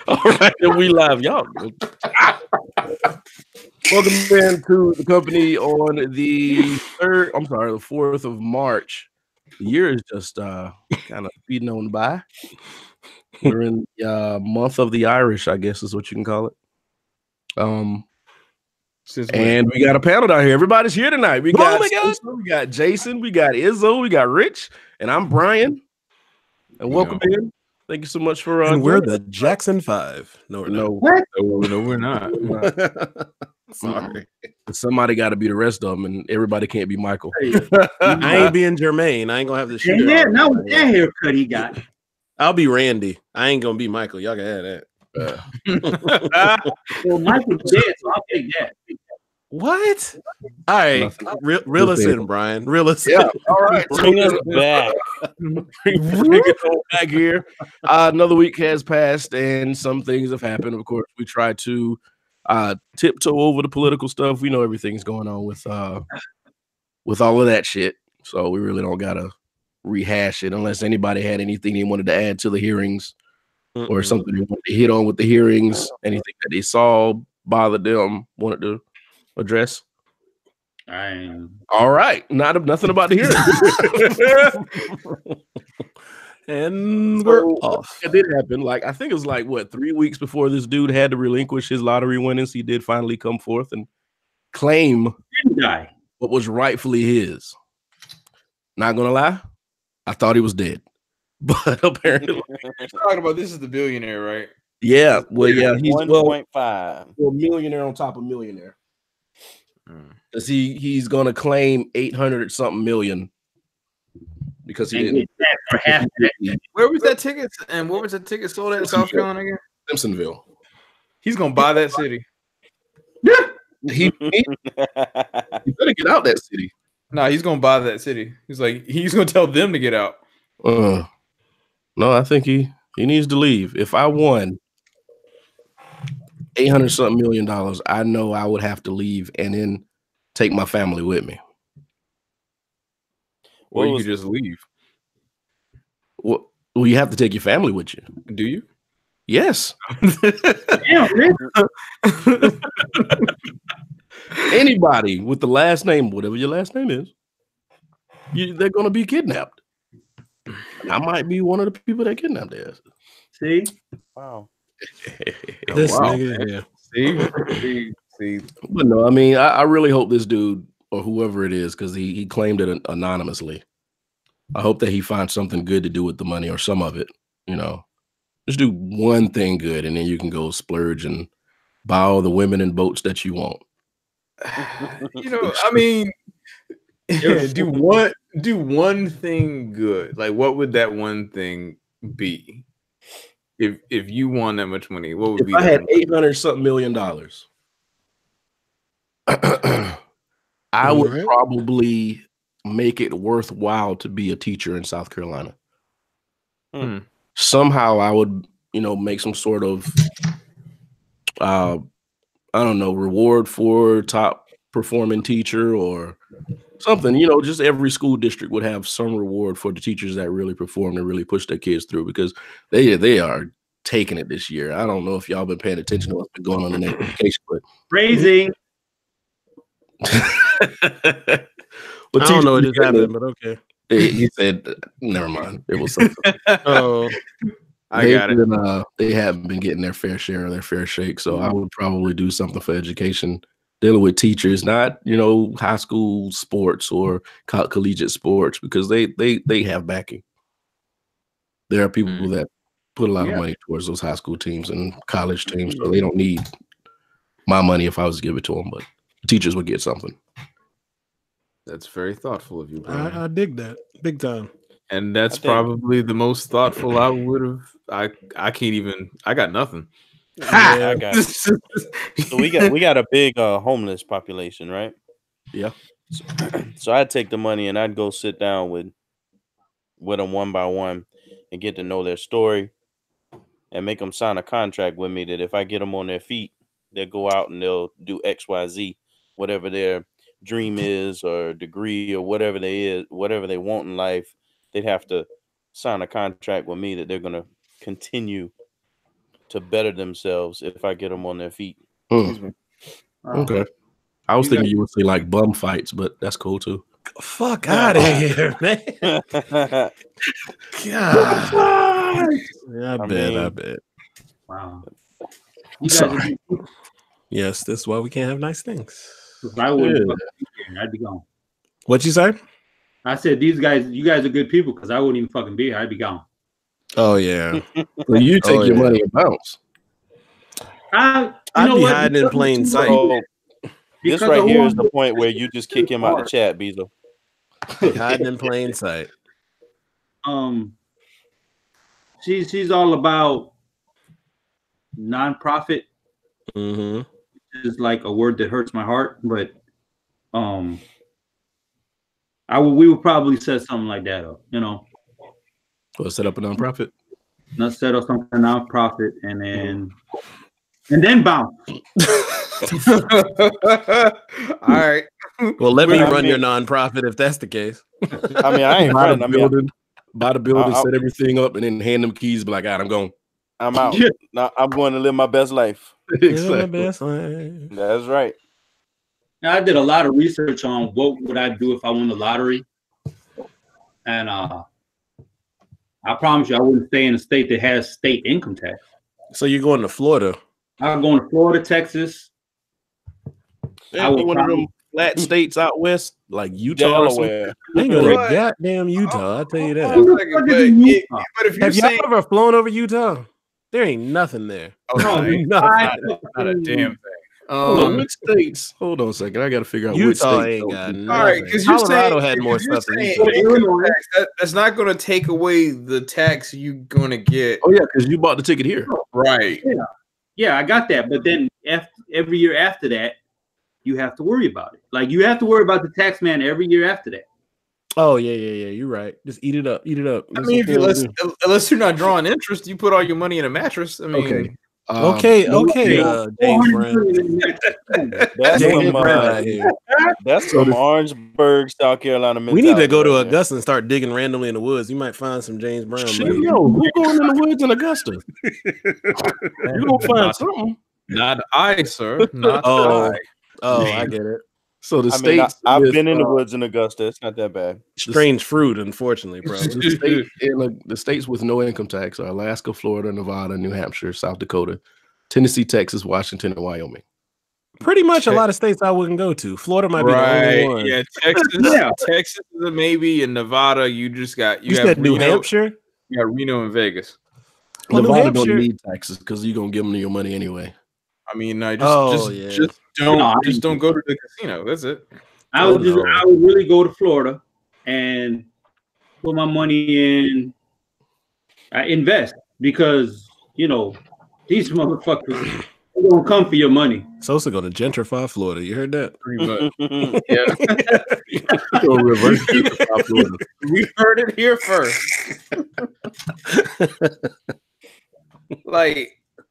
All right, and we live, y'all. Welcome in to the company on the the 4th of March. The year is just kind of speeding on by. We're in the month of the Irish, I guess is what you can call it. And we got a panel down here. Everybody's here tonight. We got we got Jason, we got Izzo, we got Rich, and I'm Brian. And welcome in. Thank you so much for and we're the Jackson 5. No, we're not. Sorry. Somebody got to be the rest of them, and everybody can't be Michael. I ain't being Jermaine. I ain't gonna have the shit. Yeah, not with that haircut he got. I'll be Randy. I ain't gonna be Michael. Y'all can have that. Well, Michael's dead, so I'll take that. What? All right, reel us in, Brian. Reel us in. Yeah, all right. Bring us back. Bring it back here. Another week has passed, and some things have happened. Of course, we try to tiptoe over the political stuff. We know everything's going on with all of that shit, so we really don't gotta rehash it unless anybody had anything they wanted to add to the hearings or something they wanted to hit on with the hearings. Anything that they saw bothered them, wanted to address. All right, nothing about the hearing. And we're off. It did happen. Like I think it was like 3 weeks before this dude had to relinquish his lottery winnings. He did finally come forth and claim what was rightfully his. Not gonna lie, I thought he was dead, but apparently you're talking about this is the billionaire, right? Yeah, well, yeah, he's 1.5 millionaire on top of millionaire. Because he's gonna claim 800 something million because he didn't. For half Where was that ticket? And what was the ticket sold at in South Carolina again? Simpsonville. He's gonna buy that city. He better get out that city. Nah, he's gonna buy that city. He's gonna tell them to get out. No, I think he needs to leave. If I won 800 something million, I know I would have to leave and then take my family with me. Or you just leave. Well, you have to take your family with you. Do you? Yes. Damn, Anybody with the last name, whatever your last name is, they're going to be kidnapped. I might be one of the people that kidnapped their asses. See? Wow. This wow. nigga, yeah. See. But no, I mean, I really hope this dude or whoever it is, because he claimed it anonymously. I hope that he finds something good to do with the money or some of it. You know, just do one thing good, and then you can go splurge and buy all the women and boats that you want. You know, I mean, do one thing good. Like, what would that one thing be? If you won that much money, what would be? I had 800 something million, I would probably make it worthwhile to be a teacher in South Carolina. Somehow I would, make some sort of, I don't know, reward for top performing teacher or something. Just every school district would have some reward for the teachers that really perform and really push their kids through, because they are taking it this year. I don't know if y'all been paying attention to what's been going on in education, but crazy. I don't know what just happened, but okay. He said, never mind. It was something. Oh, I got it. They haven't been getting their fair share of their fair shake. So I would probably do something for education, dealing with teachers, not, high school sports or collegiate sports, because they have backing. There are people that put a lot of money towards those high school teams and college teams, so they don't need my money if I was to give it to them, but teachers would get something. That's very thoughtful of you, Brian. I dig that big time. And that's probably the most thoughtful I would have. I can't even. I got nothing. Yeah, I got it. So we got a big homeless population, right? Yeah. So I'd take the money and I'd go sit down with them one by one and get to know their story and make them sign a contract with me that if I get them on their feet, they'll go out and they'll do XYZ, whatever their dream is or degree or whatever they want in life. They'd have to sign a contract with me that they're going to continue to better themselves if I get them on their feet. Okay. I was thinking you would say like bum fights, but that's cool too. Fuck out of here, man. God. I bet. Wow. You guys are good people. Yes, that's why we can't have nice things. If I wouldn't fucking be here, I'd be gone. What'd you say? I said you guys are good people because I wouldn't even fucking be here. I'd be gone. Oh yeah. Well, you take your money and bounce. I'd be hiding in plain sight. This right here is the point where you just kick him out the chat, Bezo. Hiding in plain sight. She's all about nonprofit. Mm-hmm. Is like a word that hurts my heart, but we would probably set something like that up, you know. Well, set up a nonprofit. Not set up something nonprofit and then bounce. All right. Well, let me run your nonprofit if that's the case. I mean, I ain't running. Buy the building, set everything up, and then hand them keys. Be like, all right, I'm going. I'm out. Now I'm going to live my best life. Exactly. My best life. That's right. Now, I did a lot of research on what would I do if I won the lottery, and I promise you, I wouldn't stay in a state that has state income tax. So you're going to Florida? I'm going to Florida, Texas. I would one of them flat states out west, like Utah or something. I ain't going to goddamn Utah. I'll tell you that. But if have y'all ever flown over Utah? There ain't nothing there. Not a damn thing. Which states? Hold on a second. I got to figure out Utah which states. Ain't got nothing. All right, because Colorado had more stuff than Utah. That's not going to take away the tax you're going to get. Oh yeah, because you bought the ticket here, right? Yeah, I got that. But then every year after that, you have to worry about it. Like you have to worry about the tax man every year after that. Oh yeah. You're right. Just eat it up. I mean, unless you're not drawing interest, you put all your money in a mattress. I mean, okay. James Brown. That's some Orangeburg, South Carolina. We need to go to Augusta and start digging randomly in the woods. You might find some James Brown. Yo, who going in the woods in Augusta? You gonna find something? Not I, sir. Not I. Oh, I get it. So the states. I've been in the woods in Augusta. It's not that bad. Strange fruit, unfortunately, bro. The states with no income tax are Alaska, Florida, Nevada, New Hampshire, South Dakota, Tennessee, Texas, Washington, and Wyoming. Pretty much a lot of states I wouldn't go to. Florida might be the only one. Yeah, Texas is a maybe, and Nevada. You got New Hampshire. You got Reno and Vegas. Well, Nevada don't need taxes because you're gonna give them your money anyway. I mean, just don't go to the casino. That's it. I would really go to Florida and put my money in. I invest because these motherfuckers are gonna come for your money. Sosa gonna gentrify Florida. You heard that? Pretty much. Yeah. Reverse gentrify Florida. We heard it here first.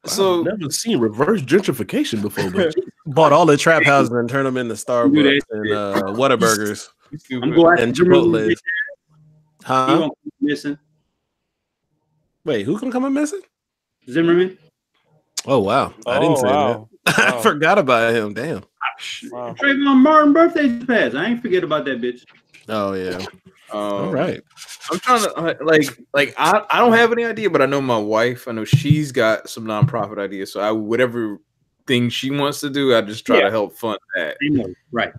So I've never seen reverse gentrification before, but bought all the trap houses and turned them into Starbucks and Whataburgers and Chipotle. Huh? Missing. Wait, who can come up missing? Zimmerman. Oh wow, I didn't say that. I forgot about him. Damn. Wow. Trayvon Martin birthday just passed. I ain't forget about that bitch. Oh yeah. All right. I'm trying to I don't have any idea, but I know my wife. I know she's got some nonprofit ideas. So whatever thing she wants to do, I just try to help fund that. Right.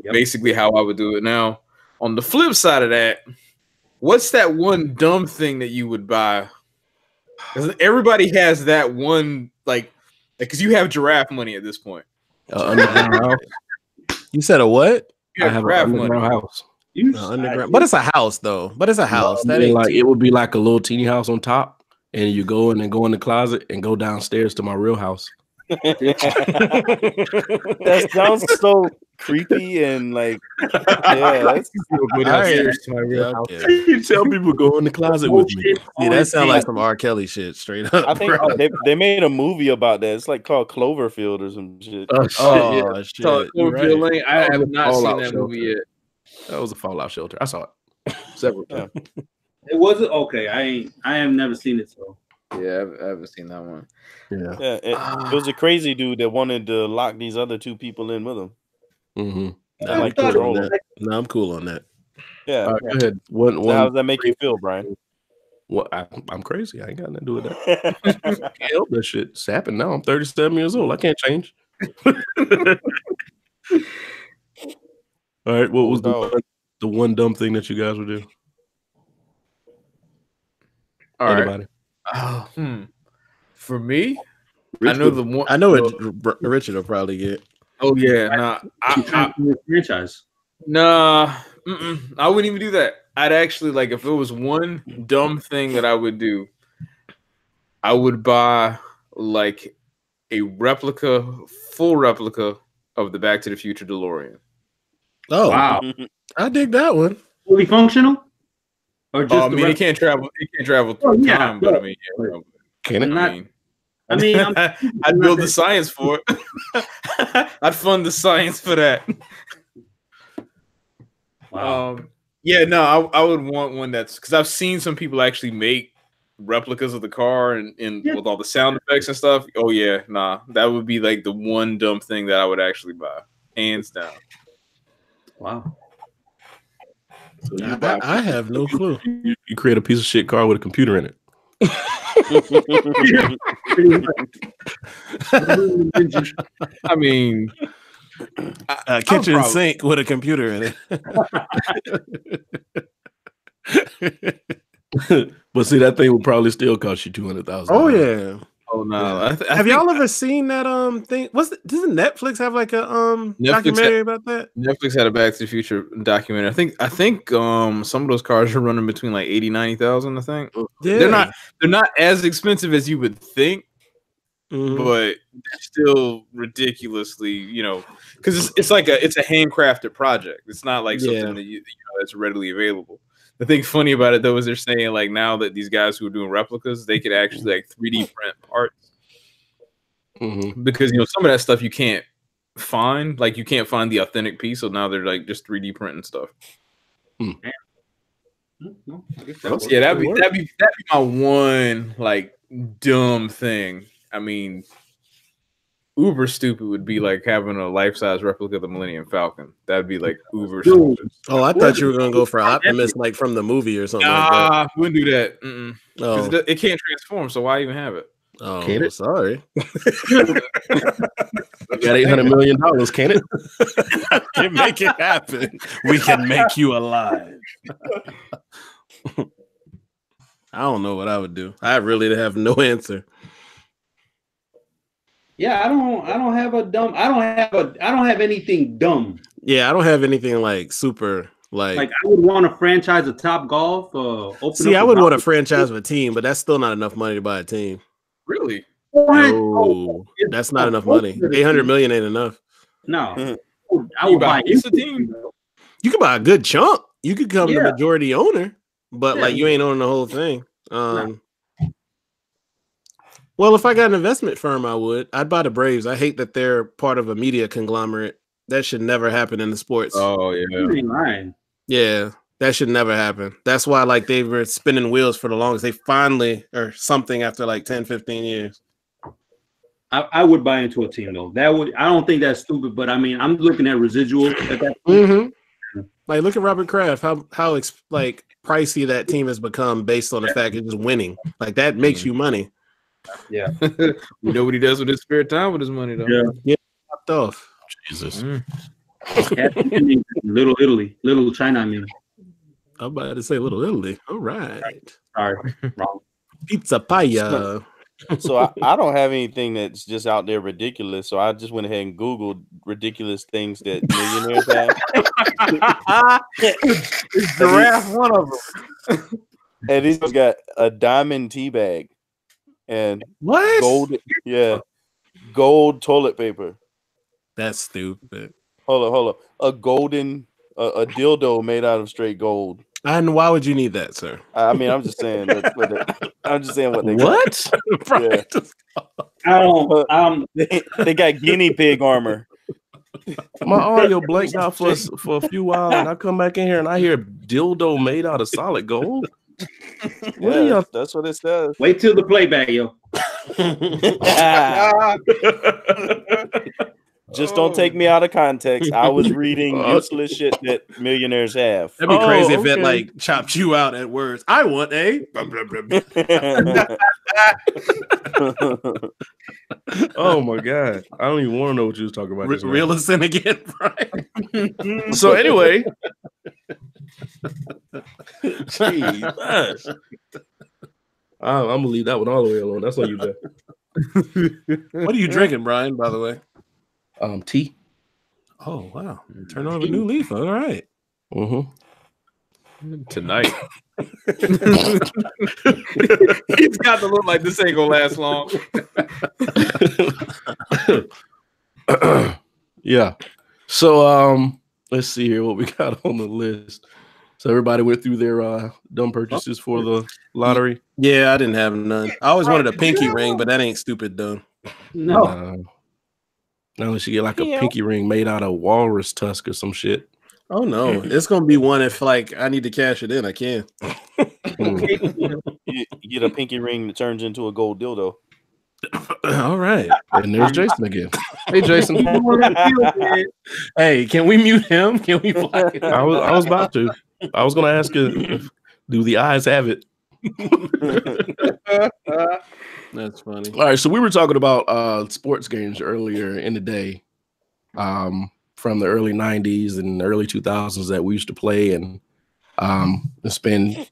Yep. Basically, how I would do it. Now, on the flip side of that, what's that one dumb thing that you would buy? Because everybody has that one, because you have giraffe money at this point. You said a what? You have giraffe money. House. Underground. But it's a house, though. But it's a house. That ain't it would be like a little teeny house on top, and you go in and go in the closet and go downstairs to my real house. That sounds so creepy and that's upstairs to my real house. You tell people go in the closet with me. Yeah, that sounds like some R. Kelly shit, straight up. I think they made a movie about that. It's called Cloverfield or some shit. Shit. Cloverfield Lane. I have not seen that movie yet. That was a fallout shelter. I saw it several times. It wasn't okay. I have never seen it, so Yeah, I haven't seen that one. Yeah, it was a crazy dude that wanted to lock these other 2 people in with him. Mm-hmm. I like control them. No, I'm cool on that. Yeah. Go ahead. So how does that make you feel, Brian? Well, I'm crazy. I ain't got nothing to do with that. I can't help that shit. It's happened now. I'm 37 years old. I can't change. All right. What was the one dumb thing that you guys would do? Anybody? Right. For me, Rich I know the one. I know what Richard will probably get. Oh yeah, nah. Franchise. Nah, I wouldn't even do that. I'd actually like if it was one dumb thing that I would do, I would buy like a full replica of the Back to the Future DeLorean. Oh wow! I dig that one. Fully functional, or just? I mean, it can't travel. It can't travel through time, but I mean, can it? I'd build the science for it. I'd fund the science for that. Wow. Yeah, no, I would want one that's because I've seen some people actually make replicas of the car and with all the sound effects and stuff. Oh yeah, nah, that would be like the one dumb thing that I would actually buy, hands down. Wow. So I have no clue. You create a piece of shit car with a computer in it. I mean, a kitchen sink with a computer in it. But see, that thing would probably still cost you $200,000. Oh yeah. Oh no! Yeah. Have y'all ever seen that thing? Doesn't Netflix have like a documentary about that? Netflix had a Back to the Future documentary. I think some of those cars are running between like 80,000-90,000. I think they're not as expensive as you would think, but they're still ridiculously, because it's like it's a handcrafted project. It's not like something that that's readily available. The thing funny about it though is they're saying like now that these guys who are doing replicas, they could actually like 3D print parts because some of that stuff you can't find, like you can't find the authentic piece, so now they're like just 3D printing stuff. Yeah, that'd be my one like dumb thing. I mean, uber stupid would be like having a life-size replica of the Millennium Falcon. That'd be like uber stupid. Oh, I thought you were gonna go for Optimus, like from the movie or something like that. Wouldn't do that. Oh. It can't transform, so why even have it? Oh, sorry. You got $800 million, can it? Can make it happen. We can make you alive. I don't know what I would do. I really have no answer. Yeah, I don't have anything dumb. Yeah, I don't have anything like super like I would want to franchise a Top Golf. I would want to franchise a team, but that's still not enough money to buy a team. Really? No, that's not enough money. 800 million ain't enough. No, I would buy a team. You could buy a good chunk. You could become the majority owner, but like you ain't owning the whole thing. Well, if I got an investment firm, I'd buy the Braves. I hate that they're part of a media conglomerate. That should never happen in the sports. Oh yeah, yeah, that should never happen. That's why like they were spinning wheels for the longest. They finally or something after like 10, 15 years. I would buy into a team though. I don't think that's stupid, but I mean, I'm looking at residuals at that point. Like look at Robert Kraft, how like pricey that team has become based on the fact it's just winning. Like that makes you money. Yeah. You know what he does with his spare time with his money though. Yeah. Popped off. Jesus. Little Italy, Little China. I mean, I'm about to say Little Italy. All right. Sorry, wrong. Pizza Paya. So I don't have anything that's just out there ridiculous. So I just went ahead and Googled ridiculous things that millionaires have. Is giraffe one of them? And he's got a diamond tea bag and what? Gold toilet paper. That's stupid. Hold up. A dildo made out of straight gold. And why would you need that, sir? I mean, I'm just saying. I'm just saying what they what? Right. They got guinea pig armor. My audio blanked out for a few while, and I come back in here and I hear dildo made out of solid gold. Yeah, that's what it says. Wait till the playback, yo. Just don't take me out of context. I was reading useless shit that millionaires have. That'd be crazy if it like chopped you out at words. I want a. Oh my god! I don't even want to know what you was talking about. Reel us in again, Brian. So anyway, Jeez. I'm gonna leave that one all the way alone. That's on you, Jeff. What are you drinking, Brian? By the way, tea. Oh wow! Turn on a new leaf. All right. Tonight. He's got to look like this ain't gonna last long. Yeah. So let's see here what we got on the list. So everybody went through their dumb purchases for the lottery. Yeah, I didn't have none. I always wanted a pinky ring, but that ain't stupid though. No. Now unless you get like a pinky ring made out of walrus tusk or some shit. Oh no, it's gonna be one if like I need to cash it in. I can. You get a pinky ring that turns into a gold dildo. All right, and there's Jason again. Hey, Jason. Hey, can we mute him? Can we? I was about to. I was gonna ask you, do the eyes have it? That's funny. All right, so we were talking about sports games earlier in the day. From the early 90s and early 2000s that we used to play and spend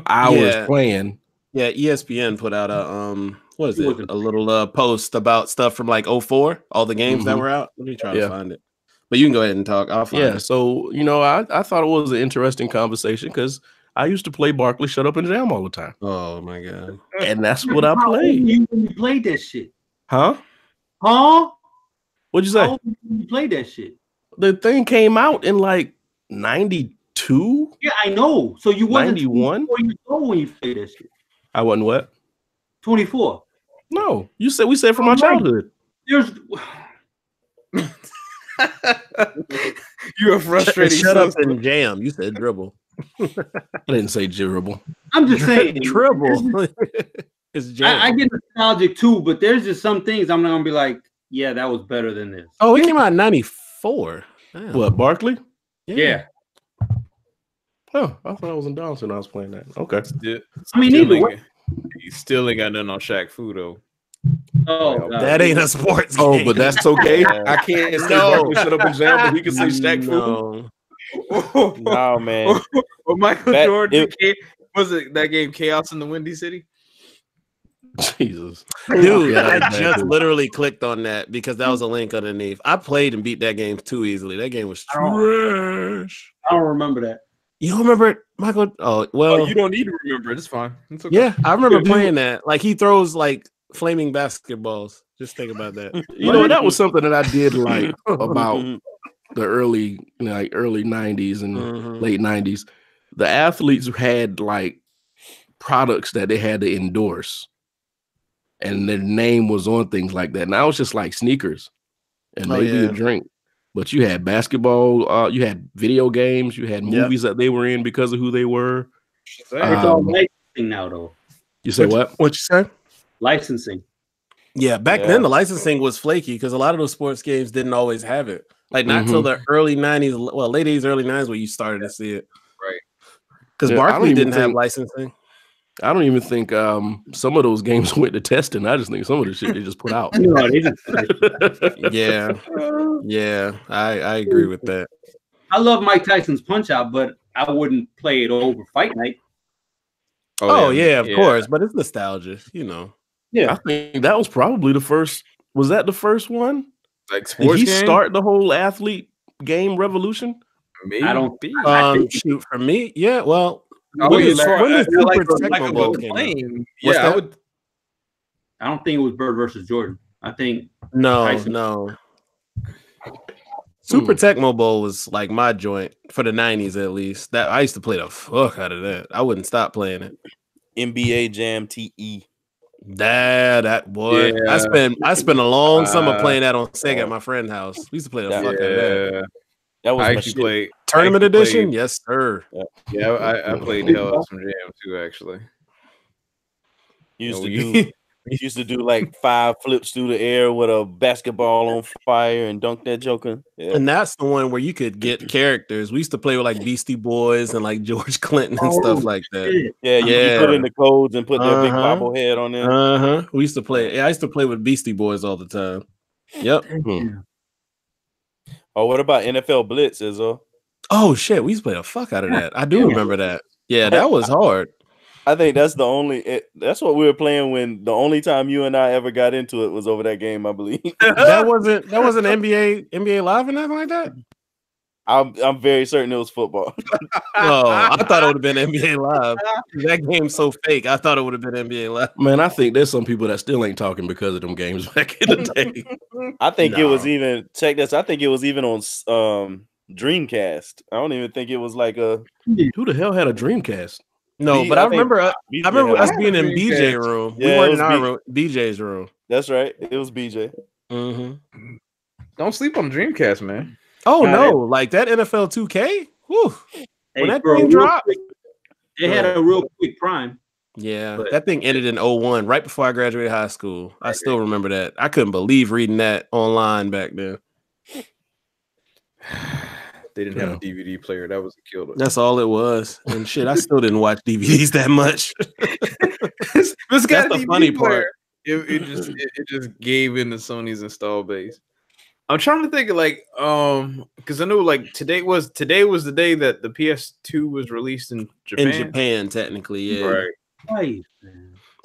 hours playing. Yeah, ESPN put out a what is it? A little post about stuff from like 04, all the games that were out. Let me try to find it. But you can go ahead and talk. I'll find it. So I thought it was an interesting conversation because I used to play Barkley Shut Up and Jam all the time. Oh my god. And that's what I played. You played that shit. Huh? What'd you say? How you played that shit? The thing came out in like 92. Yeah, I know. So you wasn't 91 when you played that shit. I wasn't what? 24. No, we said from my childhood. There's You're a frustrated. Shut up and jam. You said dribble. I didn't say dribble. I'm just saying dribble. It's jam. I get nostalgic too, but there's just some things I'm not gonna be like, yeah, that was better than this. Oh, it came out in 94. Damn. What, Barkley? Yeah. Oh, I thought I was in Donaldson. I was playing that. Okay. I mean, either way. You still ain't got nothing on Shaq Fu though. Oh, that ain't a sports game. Oh, but that's okay. I can't say Barkley Shut Up and Jam, but we can say Shaq Fu. No, man. Well, Michael Jordan was it that game Chaos in the Windy City? Jesus. Dude, I just literally clicked on that because that was a link underneath. I played and beat that game too easily. That game was trash. I don't remember that. You don't remember it, Michael? Oh, well. You don't need to remember it. It's fine. It's okay. Yeah, I remember playing that. Like, he throws, like, flaming basketballs. Just think about that. That was something that I did like about the early 90s and late 90s. The athletes had, like, products that they had to endorse. And their name was on things like that. Now it's just like sneakers and maybe a drink. But you had basketball, you had video games, you had movies that they were in because of who they were. It's all licensing now, though. You say what? What you said? Licensing. Yeah, back then the licensing was flaky because a lot of those sports games didn't always have it. Like not till the early 90s, well, late 80s, early 90s where you started to see it. Right. Because Barkley didn't have licensing. I don't even think some of those games went to testing. I just think some of the shit they just put out. Yeah, I agree with that. I love Mike Tyson's Punch Out, but I wouldn't play it over Fight Night. Oh yeah, of course, but it's nostalgia, Yeah, I think that was probably the first. Was that the first one? Like sports Did he start the whole athlete game revolution? Maybe. I don't. Shoot, for me, yeah. Well. Super Tecmo Bowl came out? I don't think it was Bird versus Jordan. I think no. Super Tecmo Bowl was like my joint for the 90s at least. That I used to play the fuck out of that. I wouldn't stop playing it. NBA Jam TE. That boy. Yeah. I spent a long summer playing that on Sega at my friend's house. We used to play the fuck out of that. That was I my actually shit. played Tournament edition? Yes, sir. Yeah, I played the hell out of some jam too. Actually, Used to do like 5 flips through the air with a basketball on fire and dunk that joker. Yeah. And that's the one where you could get characters. We used to play with like Beastie Boys and like George Clinton and stuff like that. Yeah, you put in the codes and put their big bobblehead on there. We used to play. Yeah, I used to play with Beastie Boys all the time. Yep. Oh, what about NFL Blitz, Izzo? Oh shit, we used to play the fuck out of that. I do remember that. Yeah, that was hard. I think that's that's what we were playing when the only time you and I ever got into it was over that game, I believe. that wasn't NBA Live or nothing like that. I'm very certain it was football. Oh, I thought it would have been NBA Live. That game's so fake. I thought it would have been NBA Live. Man, I think there's some people that still ain't talking because of them games back in the day. I think it was even check this. I think it was even on Dreamcast. I don't even think it was like a. Who the hell had a Dreamcast? No, but I remember us being in BJ room. Yeah, we weren't in our room, BJ's room. That's right. It was BJ. Mm-hmm. Don't sleep on Dreamcast, man. Oh no, like that NFL 2K. Whew. When that thing dropped, it had a real quick prime. Yeah, that thing ended in 01, right before I graduated high school. I still remember that. I couldn't believe reading that online back then. They didn't have a DVD player. That was a killer. That's all it was. And shit, I still didn't watch DVDs that much. That's the funny part. It just gave into Sony's install base. I'm trying to think of like because I know like today was the day that the PS2 was released in Japan. In Japan, technically, yeah. Right.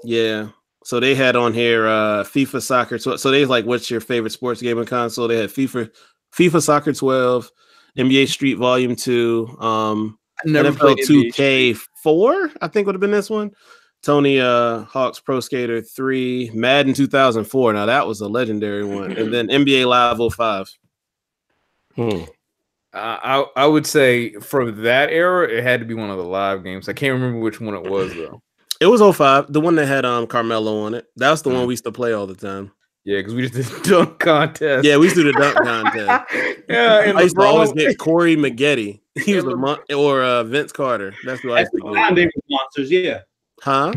Yeah. So they had on here FIFA Soccer. So they like, what's your favorite sports gaming console? They had FIFA Soccer 12, NBA Street Volume 2, NFL 2K4, I think would have been this one. Tony Hawk's Pro Skater 3, Madden 2004. Now that was a legendary one. And then NBA Live 05. I would say from that era, it had to be one of the live games. I can't remember which one it was though. It was 05, the one that had Carmelo on it. That was the one we used to play all the time. Yeah, because we just did the dunk contest. Yeah, we used to do the dunk contest. Yeah, I used to always get Corey McGetty. He was or Vince Carter. That's who I used to get. At the time, they were monsters, yeah. Huh?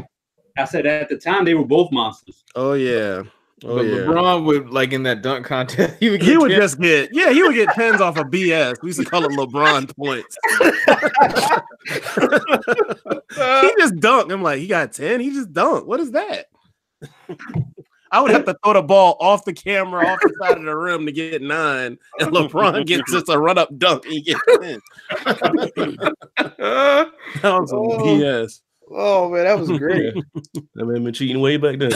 I said at the time they were both monsters. Oh yeah. But LeBron would like in that dunk contest. He would get 10s off of BS. We used to call it LeBron points. He just dunked. I'm like, he got 10. He just dunked. What is that? I would have to throw the ball off the camera, off the side of the rim to get 9, and LeBron gets just a run up dunk and he gets 10. That was some BS. Oh man, that was great. That man been cheating way back then.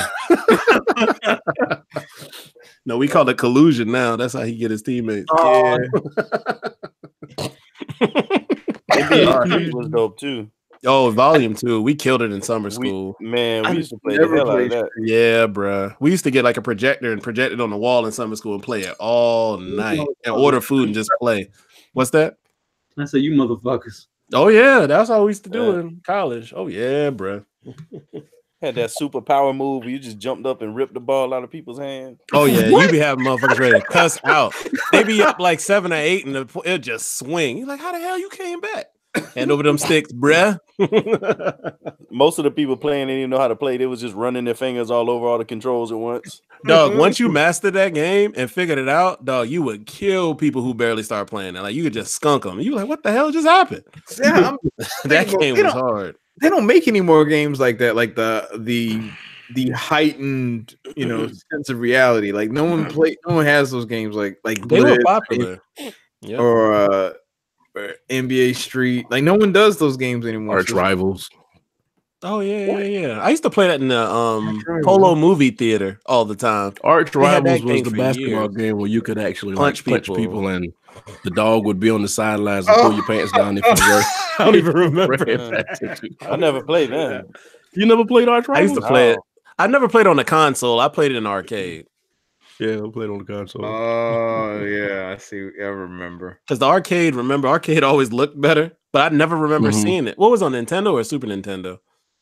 No, we call it collusion now. That's how he get his teammates. Yeah. NBA was dope too. Oh, Volume 2. We killed it in summer school. We used to play the hell out of that. Yeah, bruh. We used to get like a projector and project it on the wall in summer school and play it all night and order food and just play. What's that? I said, you motherfuckers. Oh, yeah. That's how we used to do in college. Oh, yeah, bruh. Had that superpower move where you just jumped up and ripped the ball out of people's hands. Oh, yeah. You be having motherfuckers ready to cuss out. They be up like 7 or 8 and it'll just swing. You're like, how the hell you came back? Hand over them sticks, bruh. Most of the people playing didn't even know how to play. They was just running their fingers all over all the controls at once. Dog, once you mastered that game and figured it out, dog, you would kill people who barely start playing it. Like, you could just skunk them. You were like, what the hell just happened? Yeah, that game was hard. They don't make any more games like that, like the heightened, sense of reality. Like no one has those games like they were popular. Or NBA Street. Like no one does those games anymore. Arch Rivals. Oh yeah. I used to play that in the Polo movie theater all the time. Arch Rivals was the basketball game where you could actually punch people and the dog would be on the sidelines and pull your pants down if you were. I don't even remember. I never played that. You never played Arch Rivals? I used to play it. I never played on the console. I played it in arcade. Yeah, I played on the console. Oh, yeah. I see. I remember. Because the arcade always looked better, but I never remember seeing it. What was on Nintendo or Super Nintendo?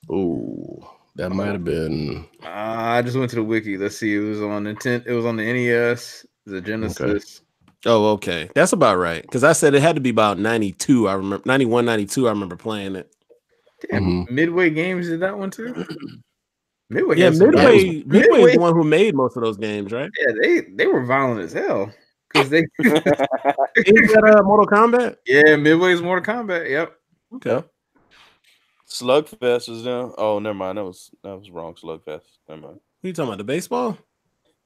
Oh, that might have been. I just went to the wiki. Let's see. It was on Nintendo. It was on the NES, the Genesis. Oh, okay. That's about right. Because I said it had to be about 92. I remember 91, 92. I remember playing it. Damn, Midway Games did that one too. Midway, Yeah, had some Midway Midway is the one who made most of those games, right? Yeah, they were violent as hell because they. Is that Mortal Kombat? Yeah, Midway's Mortal Kombat. Yep. Okay. Slugfest is them. Oh, never mind. That was wrong. Slugfest. Never mind. What are you talking about? The baseball?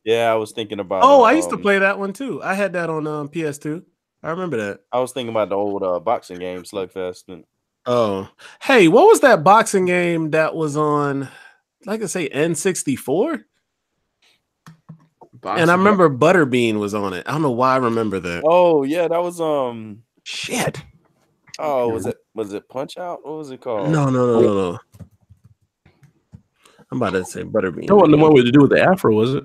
Yeah, I was thinking about. Oh, I used to play that one too. I had that on PS2. I remember that. I was thinking about the old boxing game, Slugfest. And oh, hey, what was that boxing game that was on? Like I say, N64. And I remember Butterbean was on it. I don't know why I remember that. Oh yeah, that was shit. Oh, was it Punch Out? What was it called? No. I'm about to say Butterbean. That wasn't the one with to do with the Afro, was it?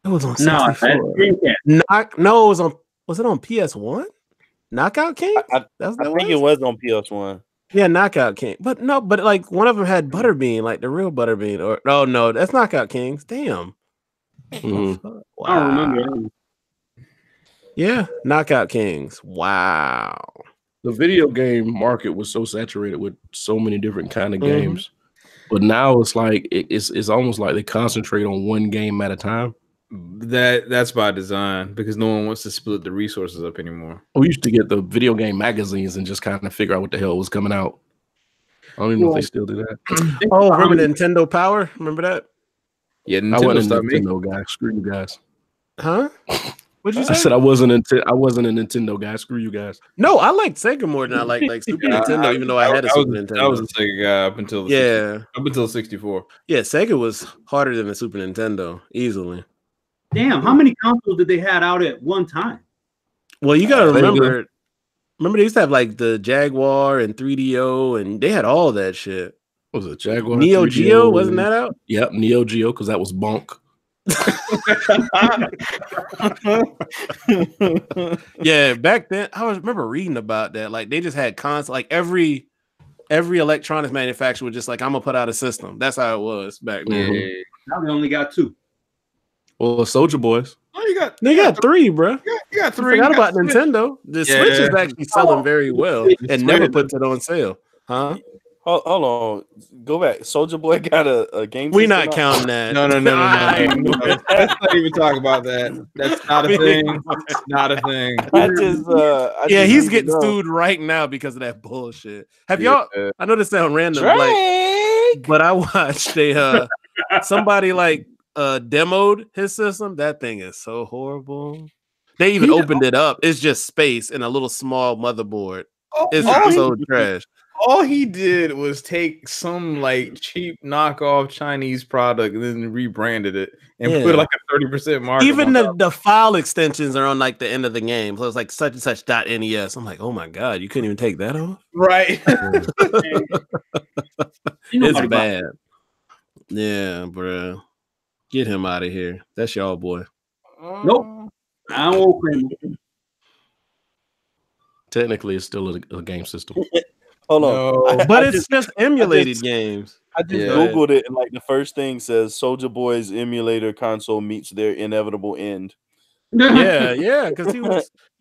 It was on 64. No, was it on PS1? Knockout King? I think it was on PS1. Yeah, Knockout King. But like one of them had Butterbean, like the real Butterbean. Or no, that's Knockout Kings. Damn. Wow. I don't remember. Yeah, Knockout Kings. Wow. The video game market was so saturated with so many different kind of games, but now it's like it's almost like they concentrate on one game at a time. That's by design because no one wants to split the resources up anymore. We used to get the video game magazines and just kind of figure out what the hell was coming out. I don't even know if they still do that. Oh, remember Nintendo Power? Remember that? Yeah, I wasn't a Nintendo guy. Screw you guys. Huh? What'd you say? I said I wasn't a Nintendo guy. Screw you guys. No, I liked Sega more than I like Super Nintendo, even though I had a Super Nintendo. I was a Sega guy up until up until 64. Yeah, Sega was harder than the Super Nintendo, easily. Damn, how many consoles did they have out at one time? Well, you gotta remember they used to have like the Jaguar and 3DO, and they had all that shit. What was it Jaguar? Neo Geo, wasn't that out? Yep, Neo Geo, because that was bonk. Yeah, back then I remember reading about that. Like they just had like every electronics manufacturer was just like, I'm gonna put out a system. That's how it was back then. Now they only got 2. Well, Soldier Boys. Oh, they got 3, bro. You got 3. Forgot about Nintendo. The Switch is actually selling very well and never puts it on sale. Huh? Hold on, go back. Soldier Boy got a game. We're not counting that. No. Let's not even talk about that. That's not a thing. It's not a thing. He's getting sued right now because of that bullshit. Have y'all? I know this sounds random, but I watched somebody like demoed his system. That thing is so horrible. They even opened it up. It's just space and a little small motherboard. It's so trash. All he did was take some like cheap knockoff Chinese product and then rebranded it and put like a 30% markup. Even the file extensions are on like the end of the game. So it's like such and such .nes. I'm like, oh my god, you couldn't even take that off? Right. It's bad. Yeah, bro. Get him out of here. That's y'all boy. Nope. I don't open. Technically, it's still a game system. Hold on. But it's just emulated games. I just Googled it, and like the first thing says Soldier Boy's emulator console meets their inevitable end. Yeah, because he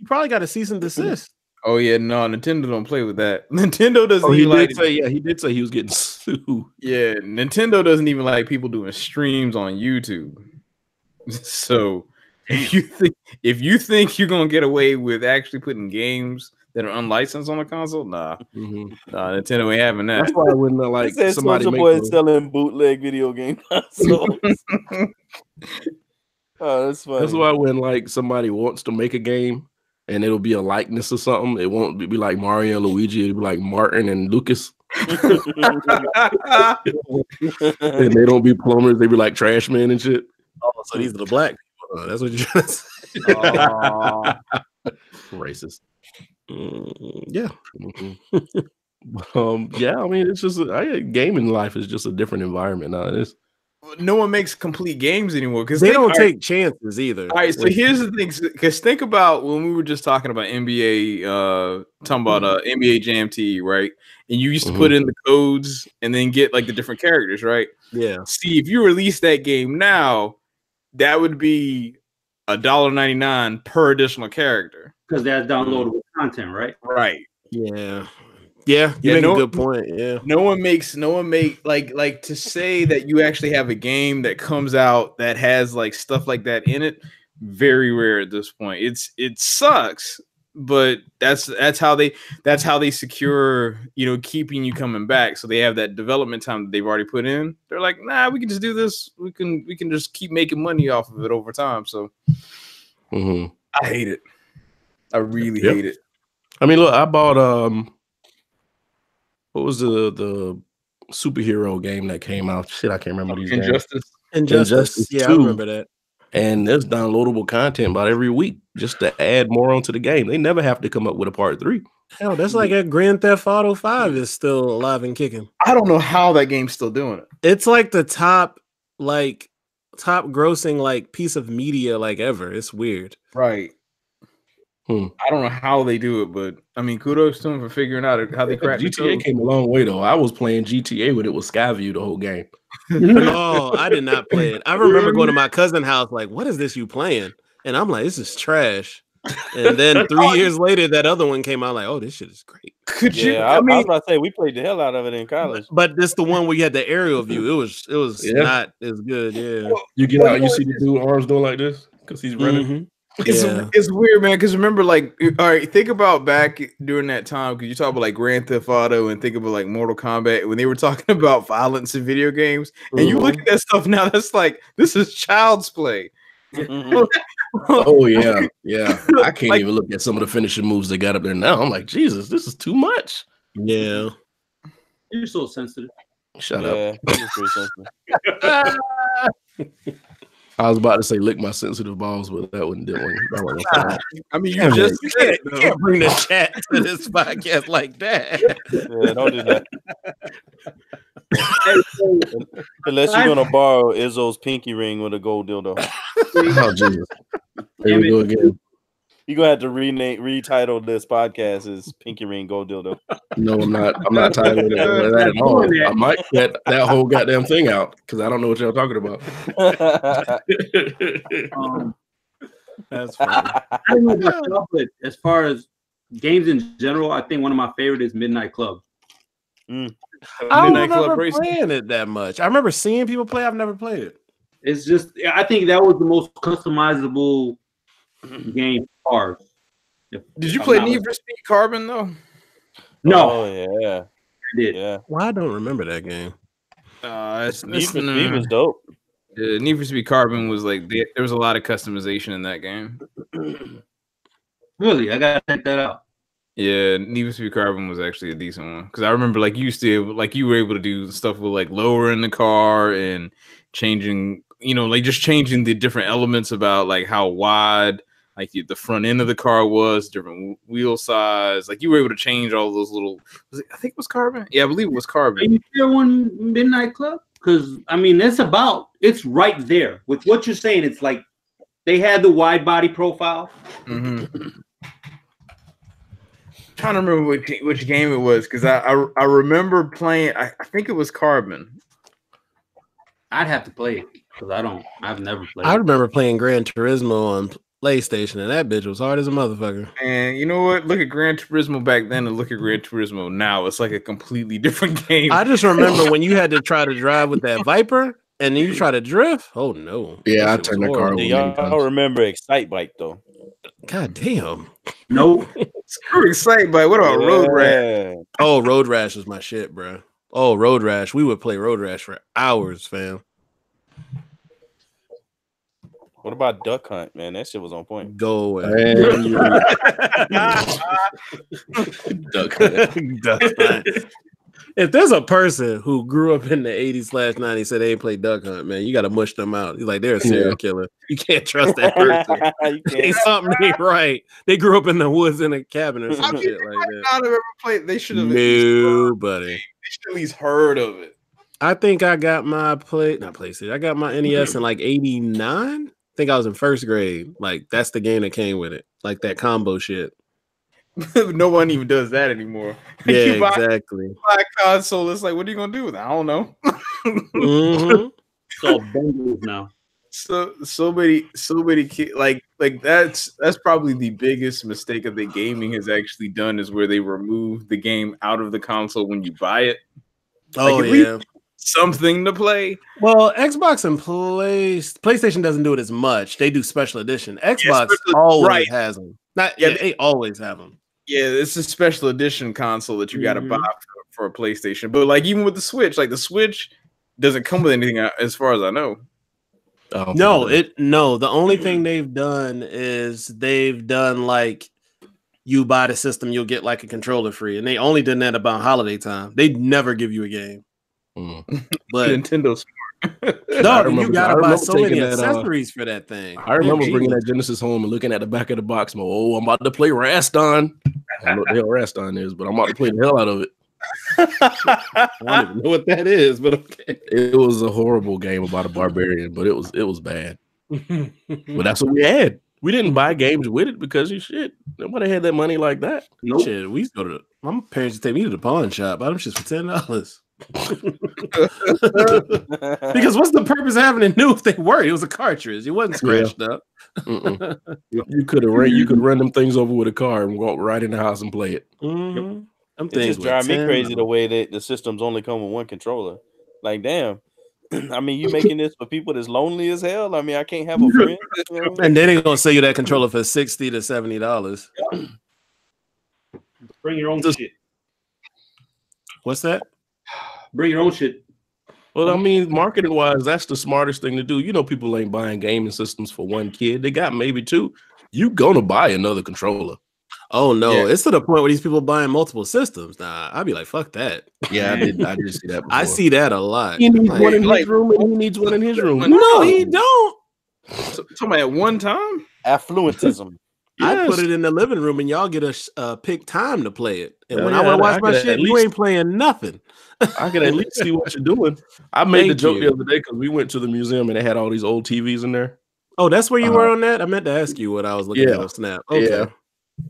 probably got a cease and desist. Oh yeah, no, Nintendo don't play with that. Nintendo doesn't. He did say he was getting sued. Yeah, Nintendo doesn't even like people doing streams on YouTube. So if you think you're gonna get away with actually putting games that are unlicensed on a console, nah, Nintendo ain't having that. That's why I wouldn't like somebody Soldier Boy selling bootleg video game consoles. Oh, that's funny. That's why when like somebody wants to make a game and it'll be a likeness or something, it won't be like Mario and Luigi, it'll be like Martin and Lucas. And they don't be plumbers, they be like trash men and shit. Oh, so these are the black people. That's what you're trying to say. Racist. Yeah. Yeah, I mean, it's just gaming life is just a different environment now. No one makes complete games anymore because they don't take chances either. All right, so here's the thing, because think about when we were just talking about NBA, talking about NBA Jam TE, right? And you used to put in the codes and then get like the different characters, right? Yeah. See, if you release that game now, that would be $1.99 per additional character. Because that's downloadable content, right? Right. Yeah. You make a good point. Yeah. No one make like to say that you actually have a game that comes out that has like stuff like that in it. Very rare at this point. It sucks, but that's how they secure, keeping you coming back. So they have that development time that they've already put in. They're like, nah, we can just do this. We can just keep making money off of it over time. So I hate it. I really hate it. I mean, look, I bought what was the superhero game that came out? Shit, I can't remember these games. Injustice. Yeah, 2. I remember that. And there's downloadable content about every week just to add more onto the game. They never have to come up with a part 3. Hell, that's like a Grand Theft Auto 5 is still alive and kicking. I don't know how that game's still doing it. It's like the top grossing like piece of media like ever. It's weird. Right. I don't know how they do it, but I mean, kudos to them for figuring out how they crack. GTA came a long way though. I was playing GTA when it was Skyview the whole game. Oh, I did not play it. I remember going to my cousin's house, like, what is this you playing? And I'm like, this is trash. And then 3 years later, that other one came out, like, oh, this shit is great. I was about to say we played the hell out of it in college. But this the one where you had the aerial view. It was not as good. Yeah. You get out, you see the dude arms doing like this because he's running. It's weird, man. Because remember, like, all right, think about back during that time. Because you talk about like Grand Theft Auto and think about like Mortal Kombat when they were talking about violence in video games, and you look at that stuff now. That's like this is child's play. Oh yeah. I can't even look at some of the finishing moves they got up there now. I'm like, Jesus, this is too much. Yeah, you're so sensitive. Shut up. You're pretty sensitive. I was about to say lick my sensitive balls, but that wouldn't do it. I mean, you can't bring the chat to this podcast like that. Yeah, don't do that. Unless you're gonna borrow Izzo's pinky ring with a gold dildo. Oh Jesus! Here we go again. You're gonna have to retitle this podcast as Pinky Ring Gold Dildo. No, I'm not. I'm not titling that at all. I might get that whole goddamn thing out because I don't know what y'all talking about. That's funny. I don't know about y'all, but as far as games in general, I think one of my favorite is Midnight Club. I don't remember playing it that much. I remember seeing people play. I've never played it. It's just, I think that was the most customizable game cars. Did you play Need for Speed Carbon though? No. Oh yeah, I did. Yeah. Well, I don't remember that game. Need for Speed was dope. Need for Speed Carbon was like there was a lot of customization in that game. Really, I gotta check that out. Yeah, Need for Speed Carbon was actually a decent one because I remember like you were able to do stuff with like lowering the car and changing, like just changing the different elements about like how wide like the front end of the car was, different wheel size. Like you were able to change all those little. I think it was Carbon. Yeah, I believe it was Carbon. Are you sure one Midnight Club? Because I mean, it's right there with what you're saying. It's like they had the wide body profile. Mm-hmm. Trying to remember which game it was because I remember playing. I think it was Carbon. I'd have to play it because I've never played. I remember playing Gran Turismo on PlayStation, and that bitch was hard as a motherfucker. And you know what? Look at Gran Turismo back then, and look at Gran Turismo now. It's like a completely different game. I just remember when you had to try to drive with that Viper, and then you try to drift. Oh no! Yeah, I turned the car over. Do y'all remember Excite Bike though? God damn! No, screw Excite Bike. What about Road Rash? Oh, Road Rash was my shit, bro. Oh, Road Rash. We would play Road Rash for hours, fam. What about Duck Hunt, man? That shit was on point. Go away. Duck Hunt. Duck Hunt. If there's a person who grew up in the 80s/90s said they ain't played Duck Hunt, man, you got to mush them out. He's like, they're a serial killer. You can't trust that person. Something ain't right. They grew up in the woods in a cabin or some shit like that. Not have ever played. They should have. Nobody. They should at least heard of it. I think I got my PlayStation. I got my NES in like 89. I think I was in first grade. Like that's the game that came with it. Like that combo shit. No one even does that anymore. Yeah, exactly. Buy a console. It's like, what are you gonna do with it? I don't know. Mm-hmm. It's all bundles now. so many kids like that's probably the biggest mistake that the gaming has actually done is where they remove the game out of the console when you buy it. Oh like, at least something to play. Well, Xbox and PlayStation doesn't do it as much. They do special edition. Xbox always has them. They always have them. Yeah, it's a special edition console that you got to buy for a PlayStation. But like even with the Switch, like the Switch doesn't come with anything as far as I know. No. The only thing they've done is like you buy the system, you'll get like a controller free, and they only did that about holiday time. They'd never give you a game. But Nintendo's no, you gotta buy so many accessories for that thing. I remember bringing that Genesis home and looking at the back of the box. Oh, I'm about to play Raston. I don't know what the hell Raston is, but I'm about to play the hell out of it. I don't even know what that is, but okay. It was a horrible game about a barbarian, but it was bad. But that's what we had. We didn't buy games with it because nobody had that money like that. Nope. Shit, we used to go to my parents would take me to the pawn shop. Buy them shits for $10. Because what's the purpose of having it new if they were? It was a cartridge. It wasn't scratched up. You could run them things over with a car and walk right in the house and play it. It just drive me crazy the way that the systems only come with one controller. Like, damn. I mean, you making this for people that's lonely as hell? I mean, I can't have a friend. And then they're gonna sell you that controller for $60 to $70. Bring your own shit. What's that? Bring your own shit. Well, I mean, marketing wise, that's the smartest thing to do. You know, people ain't buying gaming systems for one kid. They got maybe two. You gonna buy another controller. Oh no, it's to the point where these people buying multiple systems. Nah, I'd be like, fuck that. Yeah, I did see that before. I see that a lot. He needs one in his room, and he needs one in his room. No, he don't. Somebody at one time? Affluentism. Yes. I put it in the living room, and y'all get a pick time to play it. And when I want to watch my shit, you ain't playing nothing. I can at least see what you're doing. I made the joke the other day because we went to the museum and they had all these old TVs in there. Oh, that's where you were on that? I meant to ask you what I was looking at on Snap. Okay. Yeah.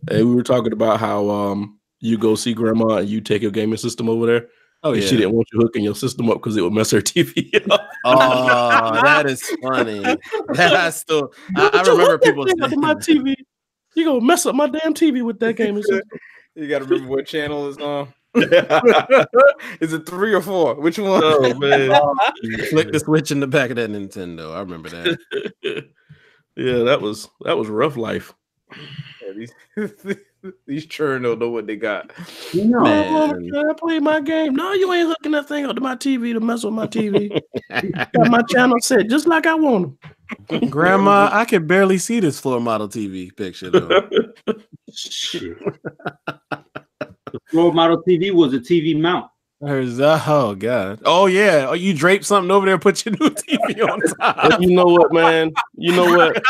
And we were talking about how you go see grandma and you take your gaming system over there. Oh, yeah. She didn't want you hooking your system up because it would mess her TV up. Oh, that is funny. I remember people saying my TV. You gonna mess up my damn TV with that gaming system. You gotta remember what channel is on. Is it 3 or 4? Which one? Oh man. Flick the switch in the back of that Nintendo. I remember that. Yeah, that was rough life. Yeah, these children don't know what they got. No, I play my game. No, you ain't hooking that thing up to my TV to mess with my TV. Got my channel set just like I want them. Grandma, I can barely see this floor model TV picture though. Shit. The floor model TV was a TV mount. Oh god. Oh yeah. Oh, you drape something over there, put your new TV on top. You know what, man? You know what?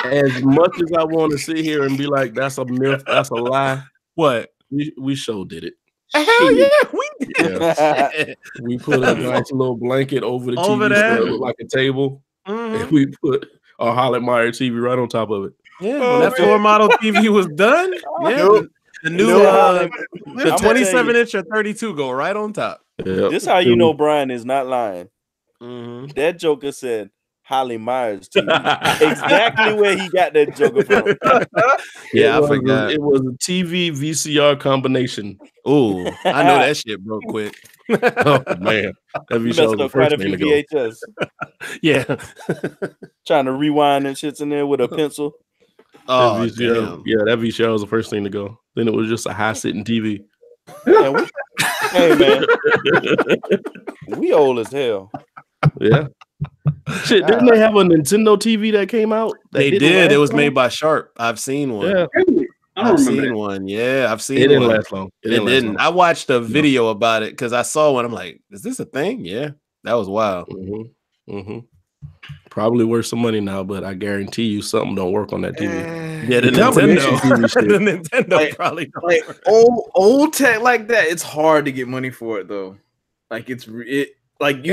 As much as I want to sit here and be like, that's a myth, that's a lie. What? We sure did it. Hell yeah, we did. Yeah. We put a nice little blanket over the TV that looked like a table. And we put a Hollymeyer TV right on top of it. Yeah, that floor model TV was done. Yeah. Nope. The new the 27-inch or 32 go right on top. Yep. This is how you know Brian is not lying. That joker said Holly Myers TV. Exactly where he got that joker from. Yeah, I forgot. It was a TV VCR combination. Oh, I know that shit broke quick. Oh man, that messed up quite a few VHS. Yeah, trying to rewind and shits in there with a pencil. Oh, that VCR was the first thing to go. Then it was just a high-sitting TV. Hey man, we old as hell. Yeah. Shit, didn't they have a Nintendo TV that came out? They did. It was made by Sharp. I've seen one. Yeah. I've seen one. Yeah, I've seen it. It didn't one. last long. It didn't. I watched a video about it because I saw one. I'm like, is this a thing? Yeah, that was wild. Probably worth some money now, but I guarantee you something don't work on that TV. Yeah, the Nintendo probably don't like work. old tech like that. It's hard to get money for it though. Like it's like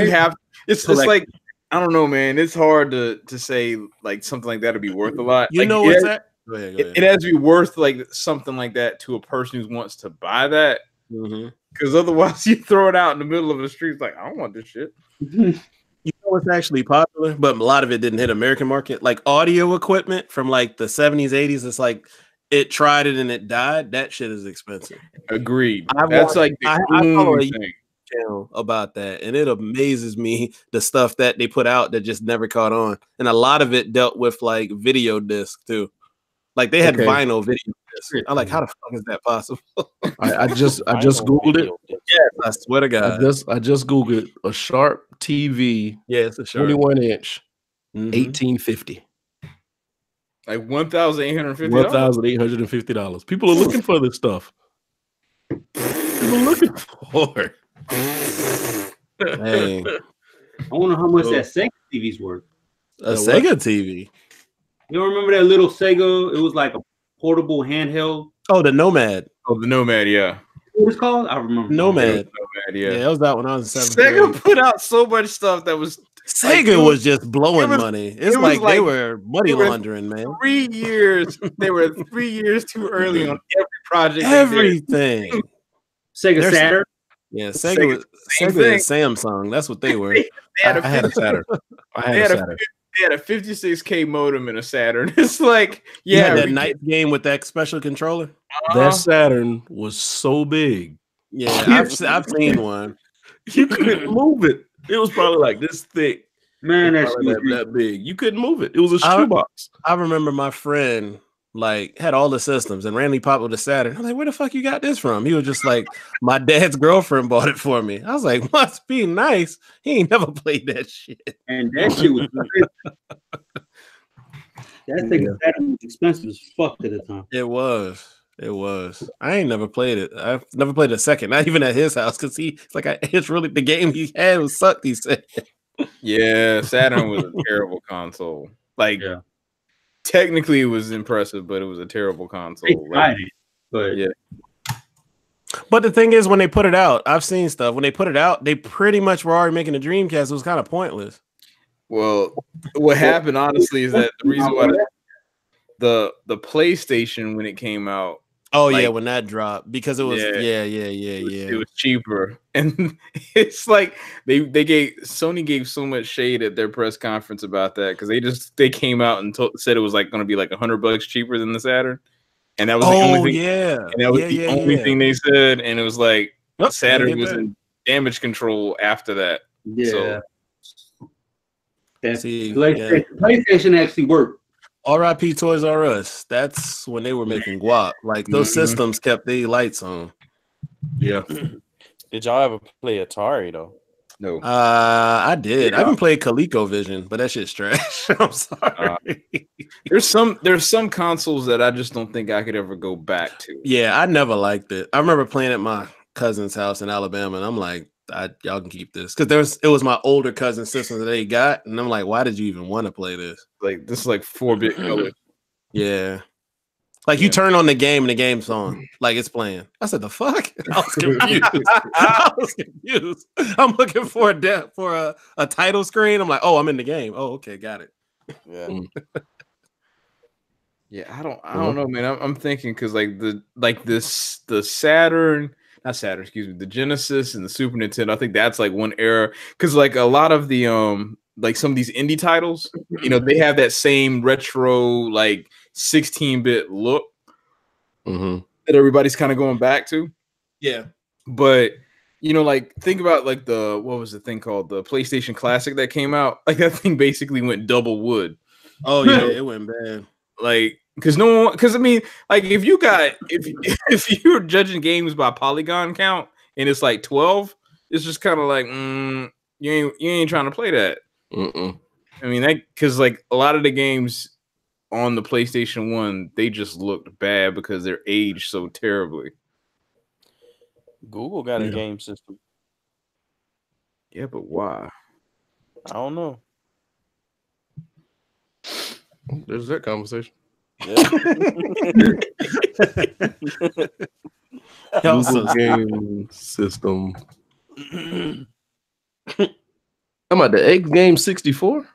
I don't know, man. It's hard to say like something like that would be worth a lot. You like, know what's that? Go ahead. It has to be worth like something like that to a person who wants to buy that. Because otherwise, you throw it out in the middle of the street. Like I don't want this shit. You know was actually popular, but a lot of it didn't hit American market. Like audio equipment from like the 70s, 80s, it's like it tried it and it died. That shit is expensive. Agreed. I That's like the I follow a only thing. channel about that, and it amazes me the stuff that they put out that just never caught on. And a lot of it dealt with like video disc too. Like they had vinyl video disc. I'm like, how the fuck is that possible? I just Googled it. Yes, I swear to God. I just Googled a Sharp TV. Yeah, it's a Sharp 21-inch, 1850. Like $1,850. $1,850. People are looking for this stuff. People are looking for it. Dang. I wonder how much that Sega TV's worth. A Sega TV. You don't remember that little Sega? It was like a portable handheld. Oh, the Nomad. Oh, the Nomad, yeah. What was it called? I remember. Nomad. Yeah, that was that when I was in 7th Sega grade. put out so much stuff that was Sega was just blowing money. It's like they were money laundering, man. 3 years. They were 3 years too early on every project. Everything. Sega Saturn. Yeah, Sega and Samsung. That's what they were. I had a Saturn. They had a 56K modem and a Saturn. It's like, that night game with that special controller. That Saturn was so big. Yeah, I've seen one. You couldn't move it. It was probably like this thick. Man, that's that big. You couldn't move it. It was a shoebox. I remember my friend like had all the systems and randomly popped with a Saturn. I'm like, where the fuck you got this from? He was just like, my dad's girlfriend bought it for me. I was like, must be nice. He ain't never played that shit. And that shit was that thing was expensive as fuck at the time. It was. I ain't never played it. I've never played a second, not even at his house, because it's really the game he had was sucked, he said. Yeah, Saturn was a terrible console. Like, technically it was impressive, but it was a terrible console. But the thing is, when they put it out, I've seen stuff. When they put it out, they pretty much were already making a Dreamcast. It was kind of pointless. Well, what happened, honestly, is that the reason why the PlayStation, when it came out, when that dropped, because it was it was cheaper, and it's like Sony gave so much shade at their press conference about that, because they came out and said it was like going to be like $100 cheaper than the Saturn, and that was the only thing. And that was the only thing they said, and it was like Saturn was in damage control after that. Yeah, so, PlayStation actually worked. R.I.P. Toys R Us. That's when they were making guap. Like those systems kept the lights on. Yeah. Did y'all ever play Atari though? No. I did. Yeah. I haven't played ColecoVision, but that shit's trash. I'm sorry. There's some consoles that I just don't think I could ever go back to. Yeah, I never liked it. I remember playing at my cousin's house in Alabama, and I'm like, y'all can keep this, because it was my older cousin's system that they got, and I'm like, why did you even want to play this? Like, this is like 4-bit color. Yeah, like you turn on the game and the game's on, like it's playing. I said, the fuck? I was confused. I'm looking for a title screen. I'm like, oh, I'm in the game. Oh, okay, got it. Yeah. Yeah, I don't know, man. I'm thinking, because the Saturn. Not Saturn, excuse me, the Genesis and the Super Nintendo. I think that's like one era, because like a lot of the like some of these indie titles, they have that same retro like 16-bit look that everybody's kind of going back to. Yeah, but like think about like what was the thing called, the PlayStation Classic that came out? Like that thing basically went double wood. Oh yeah, it went bad. Like, because I mean, like if if you're judging games by polygon count and it's like 12, it's just kind of like you ain't trying to play that. I mean, that because like a lot of the games on the PlayStation 1, they just looked bad because they're aged so terribly. Google got a game system. Yeah, but why? I don't know. There's that conversation. Yeah. Google game system. I'm about the X Game 64.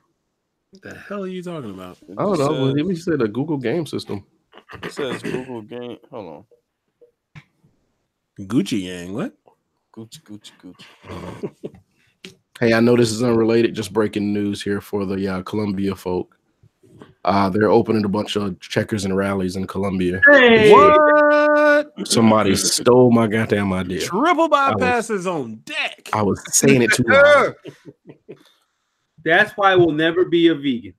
What the hell are you talking about? I don't know. Let me say the Google game system. It says Google game. Hold on. Gucci Gang. What? Gucci. Hey, I know this is unrelated. Just breaking news here for the Columbia folk. They're opening a bunch of checkers and rallies in Columbia. Hey, What? Somebody stole my goddamn idea. Triple bypasses on deck. I was saying it too loud. that's why I will never be a vegan.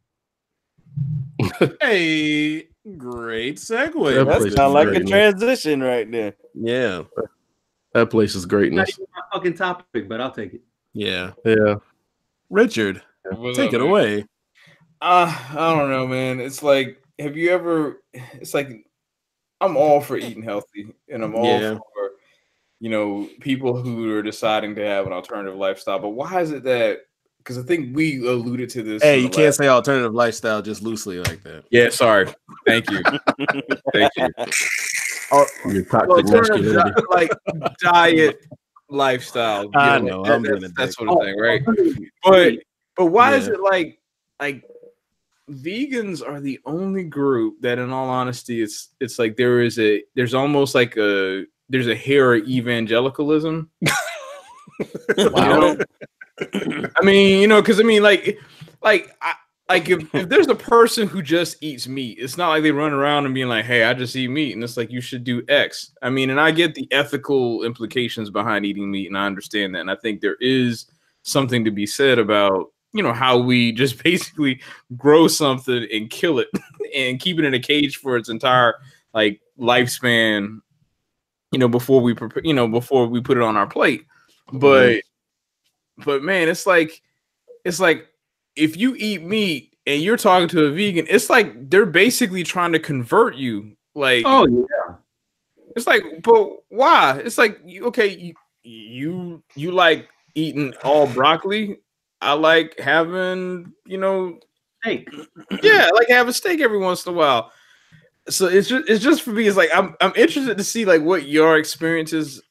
Hey, great segue. That That place sounds is like a great, man. transition right there. Yeah, That place is Not greatness. even my fucking topic, but I'll take it. yeah. Yeah. Richard, What's take up, it man? away. I don't know, man. It's like, have you ever? It's like, I'm all for eating healthy, and I'm all Yeah. for, people who are deciding to have an alternative lifestyle. But why is it that? Because I think we alluded to this. Hey, in you the can't last- say alternative lifestyle just loosely like that. Yeah, sorry. Thank you. Thank you. Your toxic Well, masculinity. like diet, lifestyle. You I know, know, that- I'm being a that's dick. sort of thing, right? 100%. But why is Yeah. it like vegans are the only group that, in all honesty, it's like there's almost like there's a hair of evangelicalism. Wow. I mean, because if there's a person who just eats meat, it's not like they run around and being like, "Hey, I just eat meat," and it's like you should do X. I mean, and I get the ethical implications behind eating meat, and I understand that, and I think there is something to be said about how we just basically grow something and kill it and keep it in a cage for its entire lifespan. Before we prepare, before we put it on our plate, but man, it's like if you eat meat and you're talking to a vegan, it's like they're basically trying to convert you. Like, Oh yeah. it's like, but why? It's like, okay, you like eating all broccoli. I like having, Steak. yeah, I like having steak every once in a while. So it's just for me. It's like I'm interested to see like what your experiences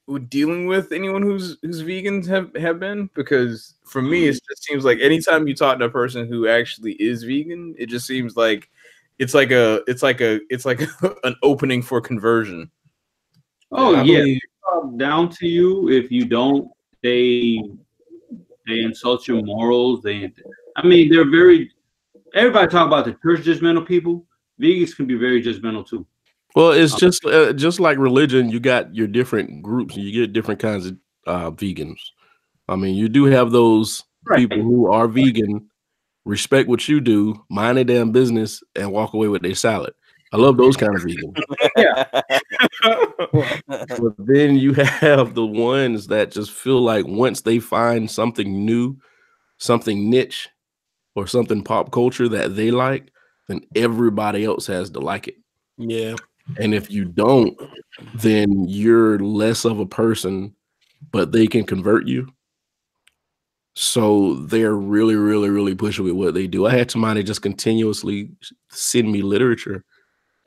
with dealing with anyone who's vegans have been, because for me it just seems like anytime you talk to a person who actually is vegan, it just seems like it's like an opening for conversion. Oh I yeah. believe- Down to you. If you don't, they insult your morals. I mean, they're very. Everybody talk about the church judgmental people. Vegans can be very judgmental too. Well, it's just like religion. You got your different groups, and you get different kinds of vegans. I mean, you do have those Right. people who are vegan, respect what you do, mind their damn business, and walk away with their salad. I love those kind of vegans. But then you have the ones that just feel like once they find something new, something niche, or something pop culture that they like, then everybody else has to like it. Yeah. And if you don't, then you're less of a person, but they can convert you. So they're really, really, really pushing with what they do. I had somebody just continuously send me literature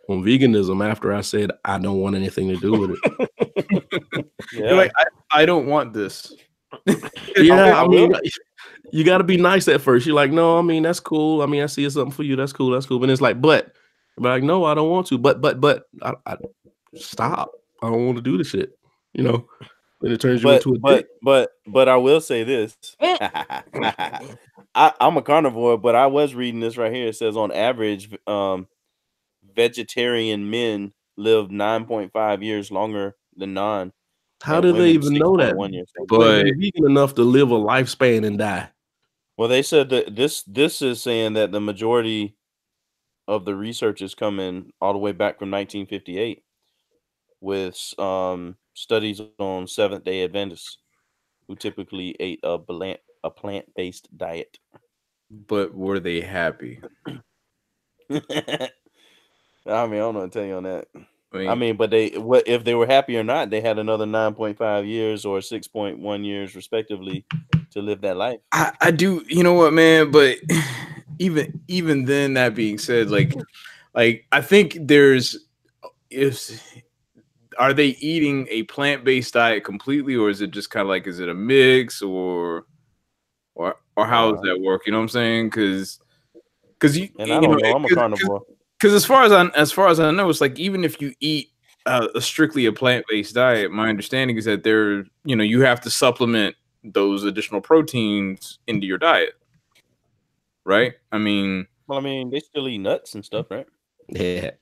on veganism after I said I don't want anything to do with it. You're like, I don't want this. Yeah, I mean, you got to be nice at first. You're like, no, I mean, that's cool. I mean, I see it's something for you. That's cool. That's cool. But it's like, but like, no, I don't want to. But I stop. I don't want to do the shit. Then it turns you into a dick. But I will say this. I'm a carnivore, but I was reading this right here. It says on average, vegetarian men live 9.5 years longer than non. How do they even know that? But vegan enough to live a lifespan and die. Well, they said that this is saying that the majority of the research is coming all the way back from 1958 with studies on Seventh-day Adventists who typically ate a plant-based diet. But were they happy? I mean, I don't know what to tell you on that. I mean, but if they were happy or not, they had another 9.5 years or 6.1 years respectively to live that life. I do, you know what, man? But even then, that being said, like I think are they eating a plant-based diet completely, or is it just kind of like, is it a mix, or how does that work? You know what I'm saying? Because I don't know. I'm a carnivore. Because as far as I know, it's like even if you eat a strictly a plant-based diet, my understanding is that you have to supplement those additional proteins into your diet, right? I mean, Well, I mean, they still eat nuts and stuff, right? Yeah.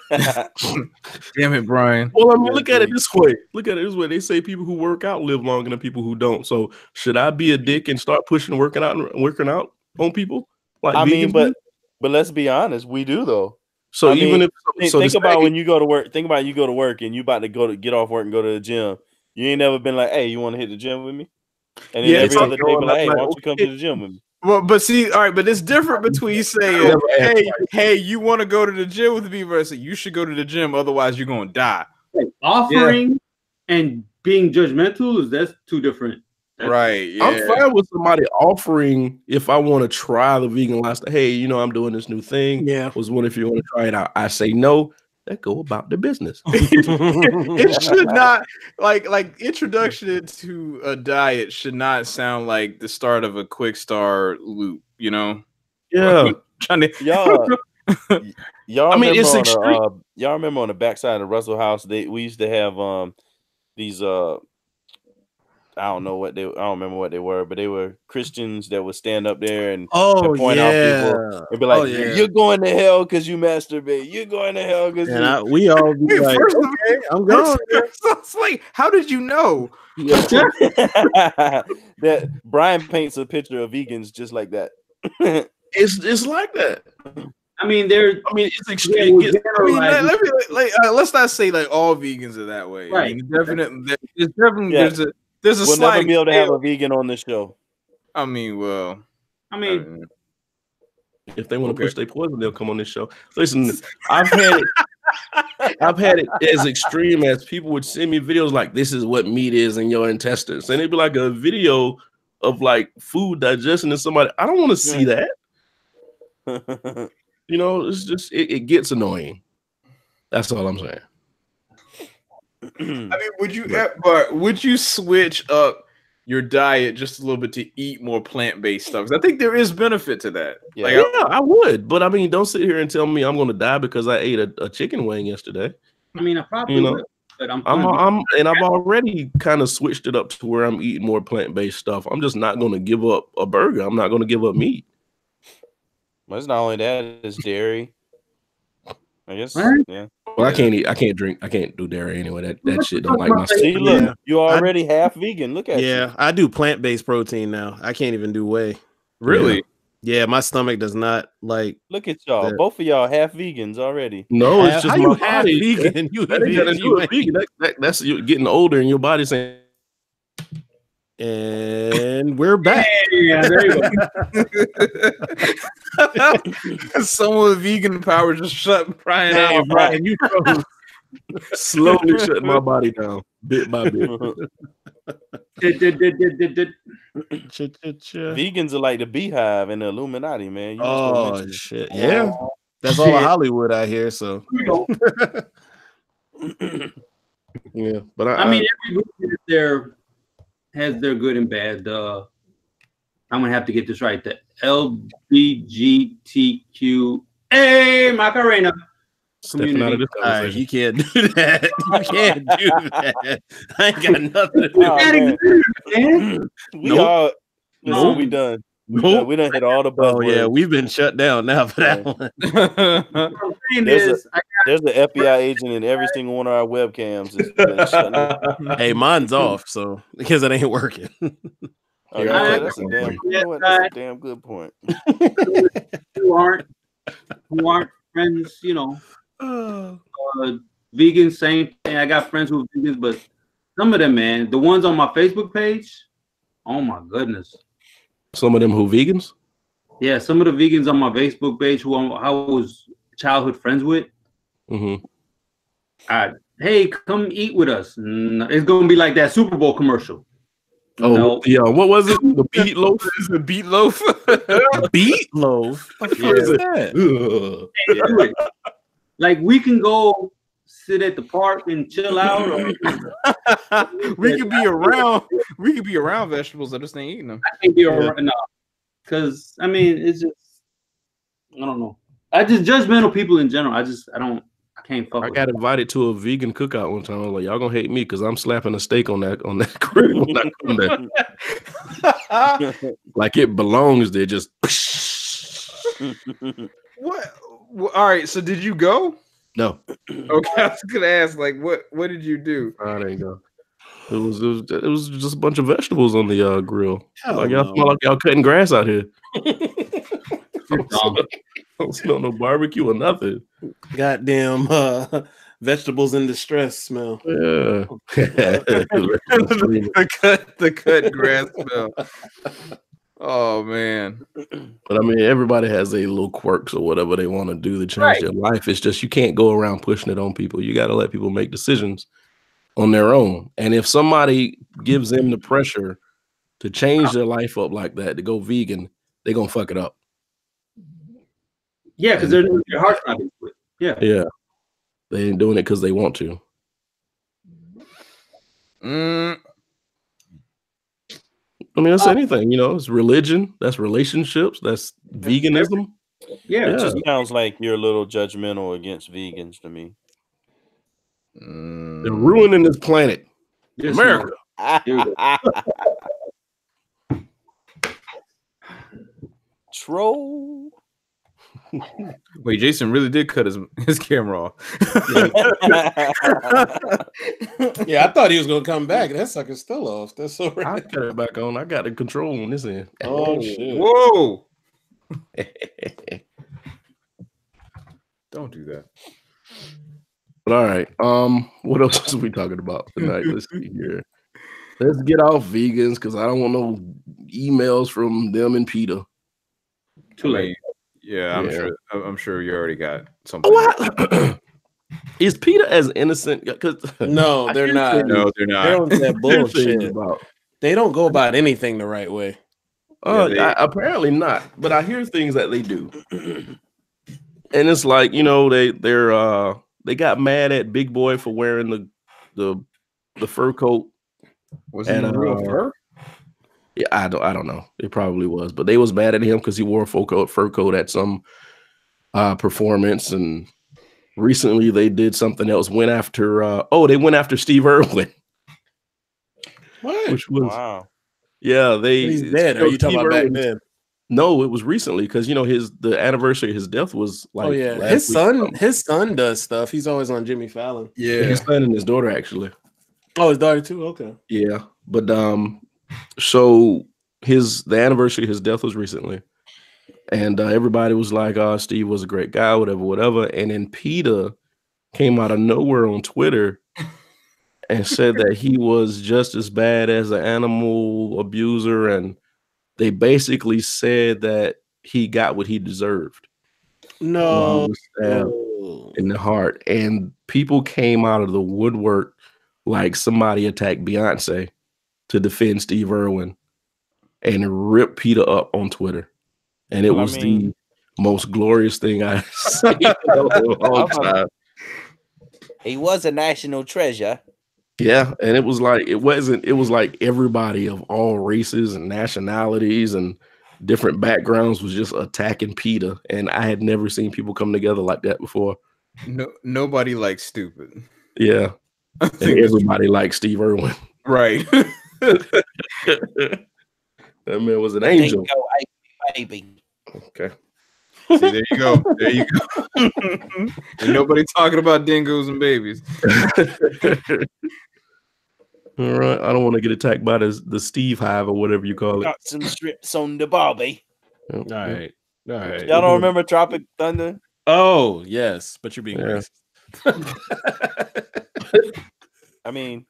damn it, Brian. Well, I mean, look at it this way. Look at it this way. They say people who work out live longer than people who don't. So should I be a dick and start pushing working out on people? Like I mean, vegans do? but let's be honest, we do though. So I even mean, if so think the about saying- when you go to work. Think about you go to work and you about to get off work and go to the gym. You ain't never been like, "Hey, you want to hit the gym with me?" And then Yeah, every so other day, be like, "Hey, why don't you come to the gym with me?" Well, but see, all right, but it's different between saying, hey, you want to go to the gym with me versus you should go to the gym, otherwise you're gonna die. Offering and being judgmental that's two different. Right. Yeah. I'm fine with somebody offering if I want to try the vegan lifestyle. Hey, you know, I'm doing this new thing. Yeah. Was one if you want to try it out. I say no. That go about the business. It should not like introduction to a diet should not sound like the start of a quick start loop, you know? Yeah. Y'all I mean, remember it's on extreme. y'all remember on the backside of Russell House, we used to have these I don't remember what they were, but they were Christians that would stand up there and point out people and be like, "You're going to hell because you masturbate. You're going to hell because you." We all be like, okay, I'm going. So it's like, how did you know? That Brian paints a picture of vegans just like that. It's like that. I mean, it's extreme. Let's not say like all vegans are that way. Right. I mean, definitely there's a We'll slight never be able to have a vegan on the show. I mean, if they want to push their poison, they'll come on this show. Listen, I've had it as extreme as people would send me videos like, "This is what meat is in your intestines," and it'd be like a video of like food digestion in somebody. I don't want to see that. You know, it's just it gets annoying. That's all I'm saying. I mean, would you switch up your diet just a little bit to eat more plant-based stuff? 'Cause I think there is benefit to that. Yeah, I would, but I mean, don't sit here and tell me I'm going to die because I ate a chicken wing yesterday. I mean, I probably would, but I've already kind of switched it up to where I'm eating more plant-based stuff. I'm just not going to give up a burger. I'm not going to give up meat. Well, it's not only that; it's dairy. I guess. Yeah. Well, I can't do dairy anyway. That shit don't like my. See, look, you already half vegan. Look at you. Yeah, I do plant-based protein now. I can't even do whey. Really? Yeah, my stomach does not like. Look at y'all. Both of y'all half vegans already. No, it's just my body. Vegan. That's you getting older and your body saying. And we're back. Yeah, there you go. Someone with vegan power just shut Brian out. Brian, you froze. Slowly shutting my body down, bit by bit. Vegans are like the Beehive and the Illuminati, man. You just don't Oh mention it. shit! Yeah, that's all of Hollywood out here. So yeah, but I mean, every group has their good and bad. I'm gonna have to get this right. The LGBTQA Macarena. Stepping out of this conversation. You can't do that. You can't do that. I ain't got nothing to do. We done. We done hit all the buzzwords. Oh yeah, we've been shut down now for that one. There's an FBI agent in every single one of our webcams. Hey, mine's off, so because it ain't working. That's a damn good point. Who aren't friends, vegans, same thing. I got friends who are vegans, but some of them, man, the ones on my Facebook page, oh my goodness. Some of them who vegans? Yeah, some of the vegans on my Facebook page who I was childhood friends with. Mm-hmm. Hey, come eat with us. It's gonna be like that Super Bowl commercial. Oh, yeah. What was it? The beet loaf? The beet loaf? Beet loaf? What the fuck is that? Like, we can go sit at the park and chill out. Or we could be around vegetables. I just ain't eating them. I can't be around because I mean, it's just I don't know. I just judgmental people in general. I Can't fuck I with got it. invited to a vegan cookout one time. I was like, y'all gonna hate me because I'm slapping a steak on that grill when I come there. Like it belongs there. Just What? All right. So did you go? no. Okay, I was gonna ask, like, what did you do? I didn't go. It was just a bunch of vegetables on the grill. Hell Like y'all no. smell like y'all cutting grass out here. You're dumb. Don't smell no barbecue or nothing. Goddamn vegetables in distress smell. Yeah. the cut grass smell. Oh man. But I mean, everybody has their little quirks or whatever they want to do to change their life. It's just you can't go around pushing it on people. You got to let people make decisions on their own. And if somebody gives them the pressure to change their life up like that, to go vegan, they're gonna fuck it up. Yeah, because their heart's not into it. Yeah. Yeah. They ain't doing it because they want to. Mm. I mean, that's anything, you know, it's religion, that's relationships, that's veganism. Yeah. It just sounds like you're a little judgmental against vegans to me. They're ruining this planet. Yes, America. Here we go. Troll. Wait, Jason really did cut his camera off. Yeah, I thought he was gonna come back. That sucker's still off. That's so I right. cut it back on. I got the control on this end. Oh shit. Whoa! Don't do that. But all right. What else are we talking about tonight? Let's see here. Let's get off vegans because I don't want no emails from them and Peter. Too late. Yeah, I'm sure you already got something. Oh, is Peter as innocent? Because No, they're not. No, they're not. They're on that bullshit. about. They don't go about anything the right way. Apparently not. But I hear things that they do, and it's like, you know, they got mad at Big Boy for wearing the fur coat. Was it real fur? Yeah, I don't know. It probably was, but they was mad at him because he wore a fur coat at some performance, and recently they did something else. Went after Steve Irwin. What? Which was Wow. yeah. He's dead. Are you talking about back then? No, it was recently because you know the anniversary of his death was like. Oh yeah, his son does stuff. He's always on Jimmy Fallon. Yeah, his son and his daughter actually. Oh, his daughter too. Okay. Yeah, but so the anniversary of his death was recently, and everybody was like, "Oh, Steve was a great guy, whatever." And then Peter came out of nowhere on Twitter and said that he was just as bad as an animal abuser, and they basically said that he got what he deserved. No, in the heart, and people came out of the woodwork like somebody attacked Beyonce to defend Steve Irwin and rip Peter up on Twitter. And it was the most glorious thing I've seen in a long time. He was a national treasure. Yeah, and it was like everybody of all races and nationalities and different backgrounds was just attacking Peter. And I had never seen people come together like that before. No, nobody likes stupid. Yeah. And everybody likes Steve Irwin. Right. That man was an angel. Baby. Okay. See, there you go. There you go. Ain't nobody talking about dingoes and babies. All right. I don't want to get attacked by the Steve Hive or whatever you call it. Got some strips on the Barbie. All right. Y'all don't remember Tropic Thunder? Oh yes, but you're being racist. I mean,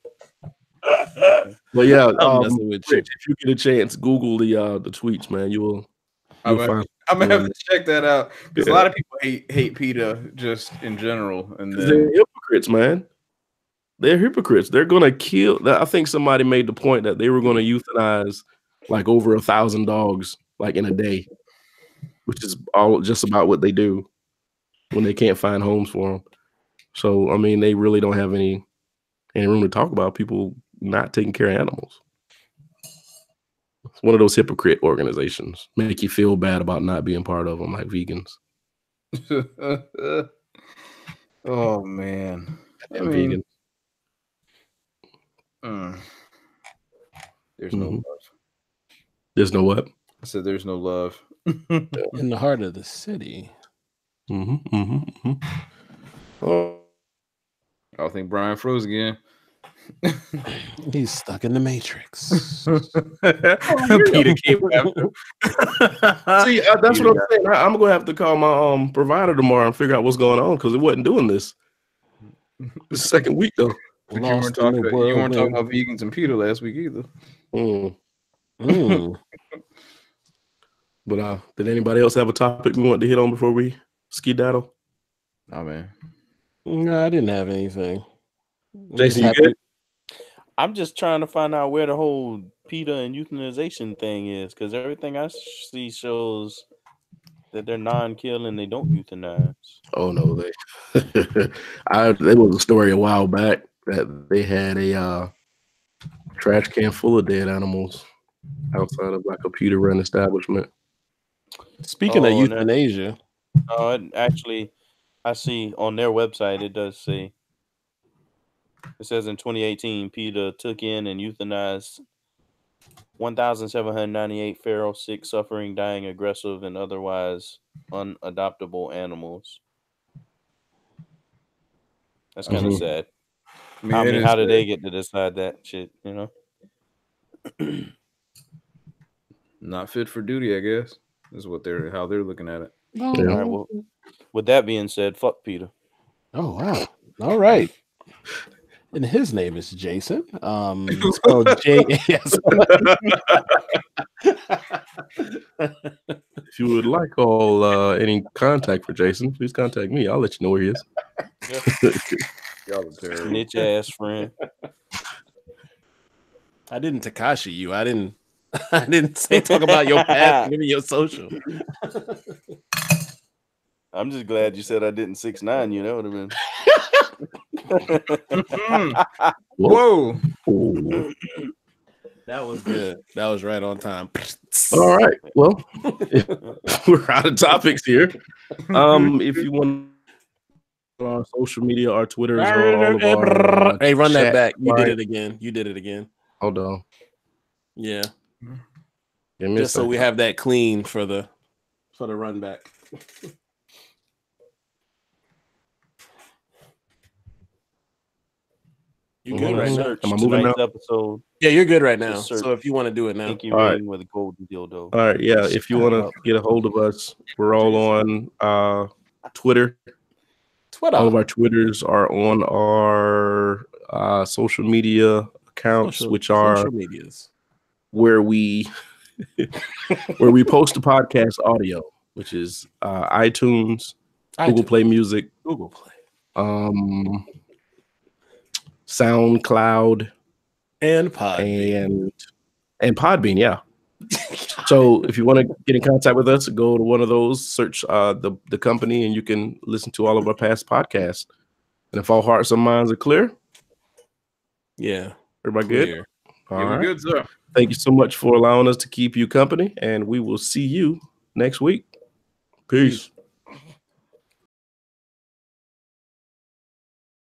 well, yeah. With Rich, if you get a chance, Google the tweets, man. I'm gonna have to check that out because a lot of people hate PETA just in general, and then they're hypocrites, man. They're hypocrites. They're gonna kill. I think somebody made the point that they were gonna euthanize like over 1,000 dogs like in a day, which is all just about what they do when they can't find homes for them. So I mean, they really don't have any room to talk about people not taking care of animals. It's one of those hypocrite organizations. Make you feel bad about not being part of them, like vegans. Oh man. I And mean, vegan. There's no love. There's no what? I said there's no love. In the heart of the city. Oh, I think Brian froze again. He's stuck in the Matrix. Peter came after. See, that's what I'm saying. I'm gonna have to call my provider tomorrow and figure out what's going on because it wasn't doing this. The second week though. But you weren't talking about vegans and Peter last week either. But did anybody else have a topic we want to hit on before we skedaddle? Oh man. No, I didn't have anything. Jason, you good? I'm just trying to find out where the whole PETA and euthanization thing is, because everything I see shows that they're non-kill and they don't euthanize. Oh no, there was a story a while back that they had a trash can full of dead animals outside of like a PETA run establishment. Speaking of euthanasia, actually, I see on their website it does say. It says in 2018, PETA took in and euthanized 1,798 feral, sick, suffering, dying, aggressive, and otherwise unadoptable animals. That's kind of sad. I mean, how did they get to decide that shit? You know, not fit for duty, I guess, is how they're looking at it. All right. Well, with that being said, fuck PETA. Oh wow! All right. And his name is Jason. So J-A-S. If you would like any contact for Jason, please contact me. I'll let you know where he is. Y'all are terrible. Snitch ass friend. I didn't Takashi you. I didn't say talk about your past, give me your social. I'm just glad you said I didn't 6ix9ine you. That would have been. Whoa. That was good. That was right on time. All right. Well, we're out of topics here. If you want our social media, our Twitters, all of our hey, run that back. You did it again. You did it again. Hold on. Yeah. Just so we have that clean for the run back. You good right now? Am I moving now? Episode. Yeah, you're good right now. So if you want to do it now, thank you. Right. With a golden dildo. All right, yeah. If you want to get a hold of us, we're all on Twitter. All of our Twitters are on our social media accounts, which are social medias, where we post the podcast audio, which is iTunes, Google Play Music, Google Play, SoundCloud, and Podbean. And Podbean, yeah. So if you want to get in contact with us, go to one of those, search the company, and you can listen to all of our past podcasts. And if all hearts and minds are clear, yeah, everybody good? All right. Good, sir. Thank you so much for allowing us to keep you company, and we will see you next week. Peace.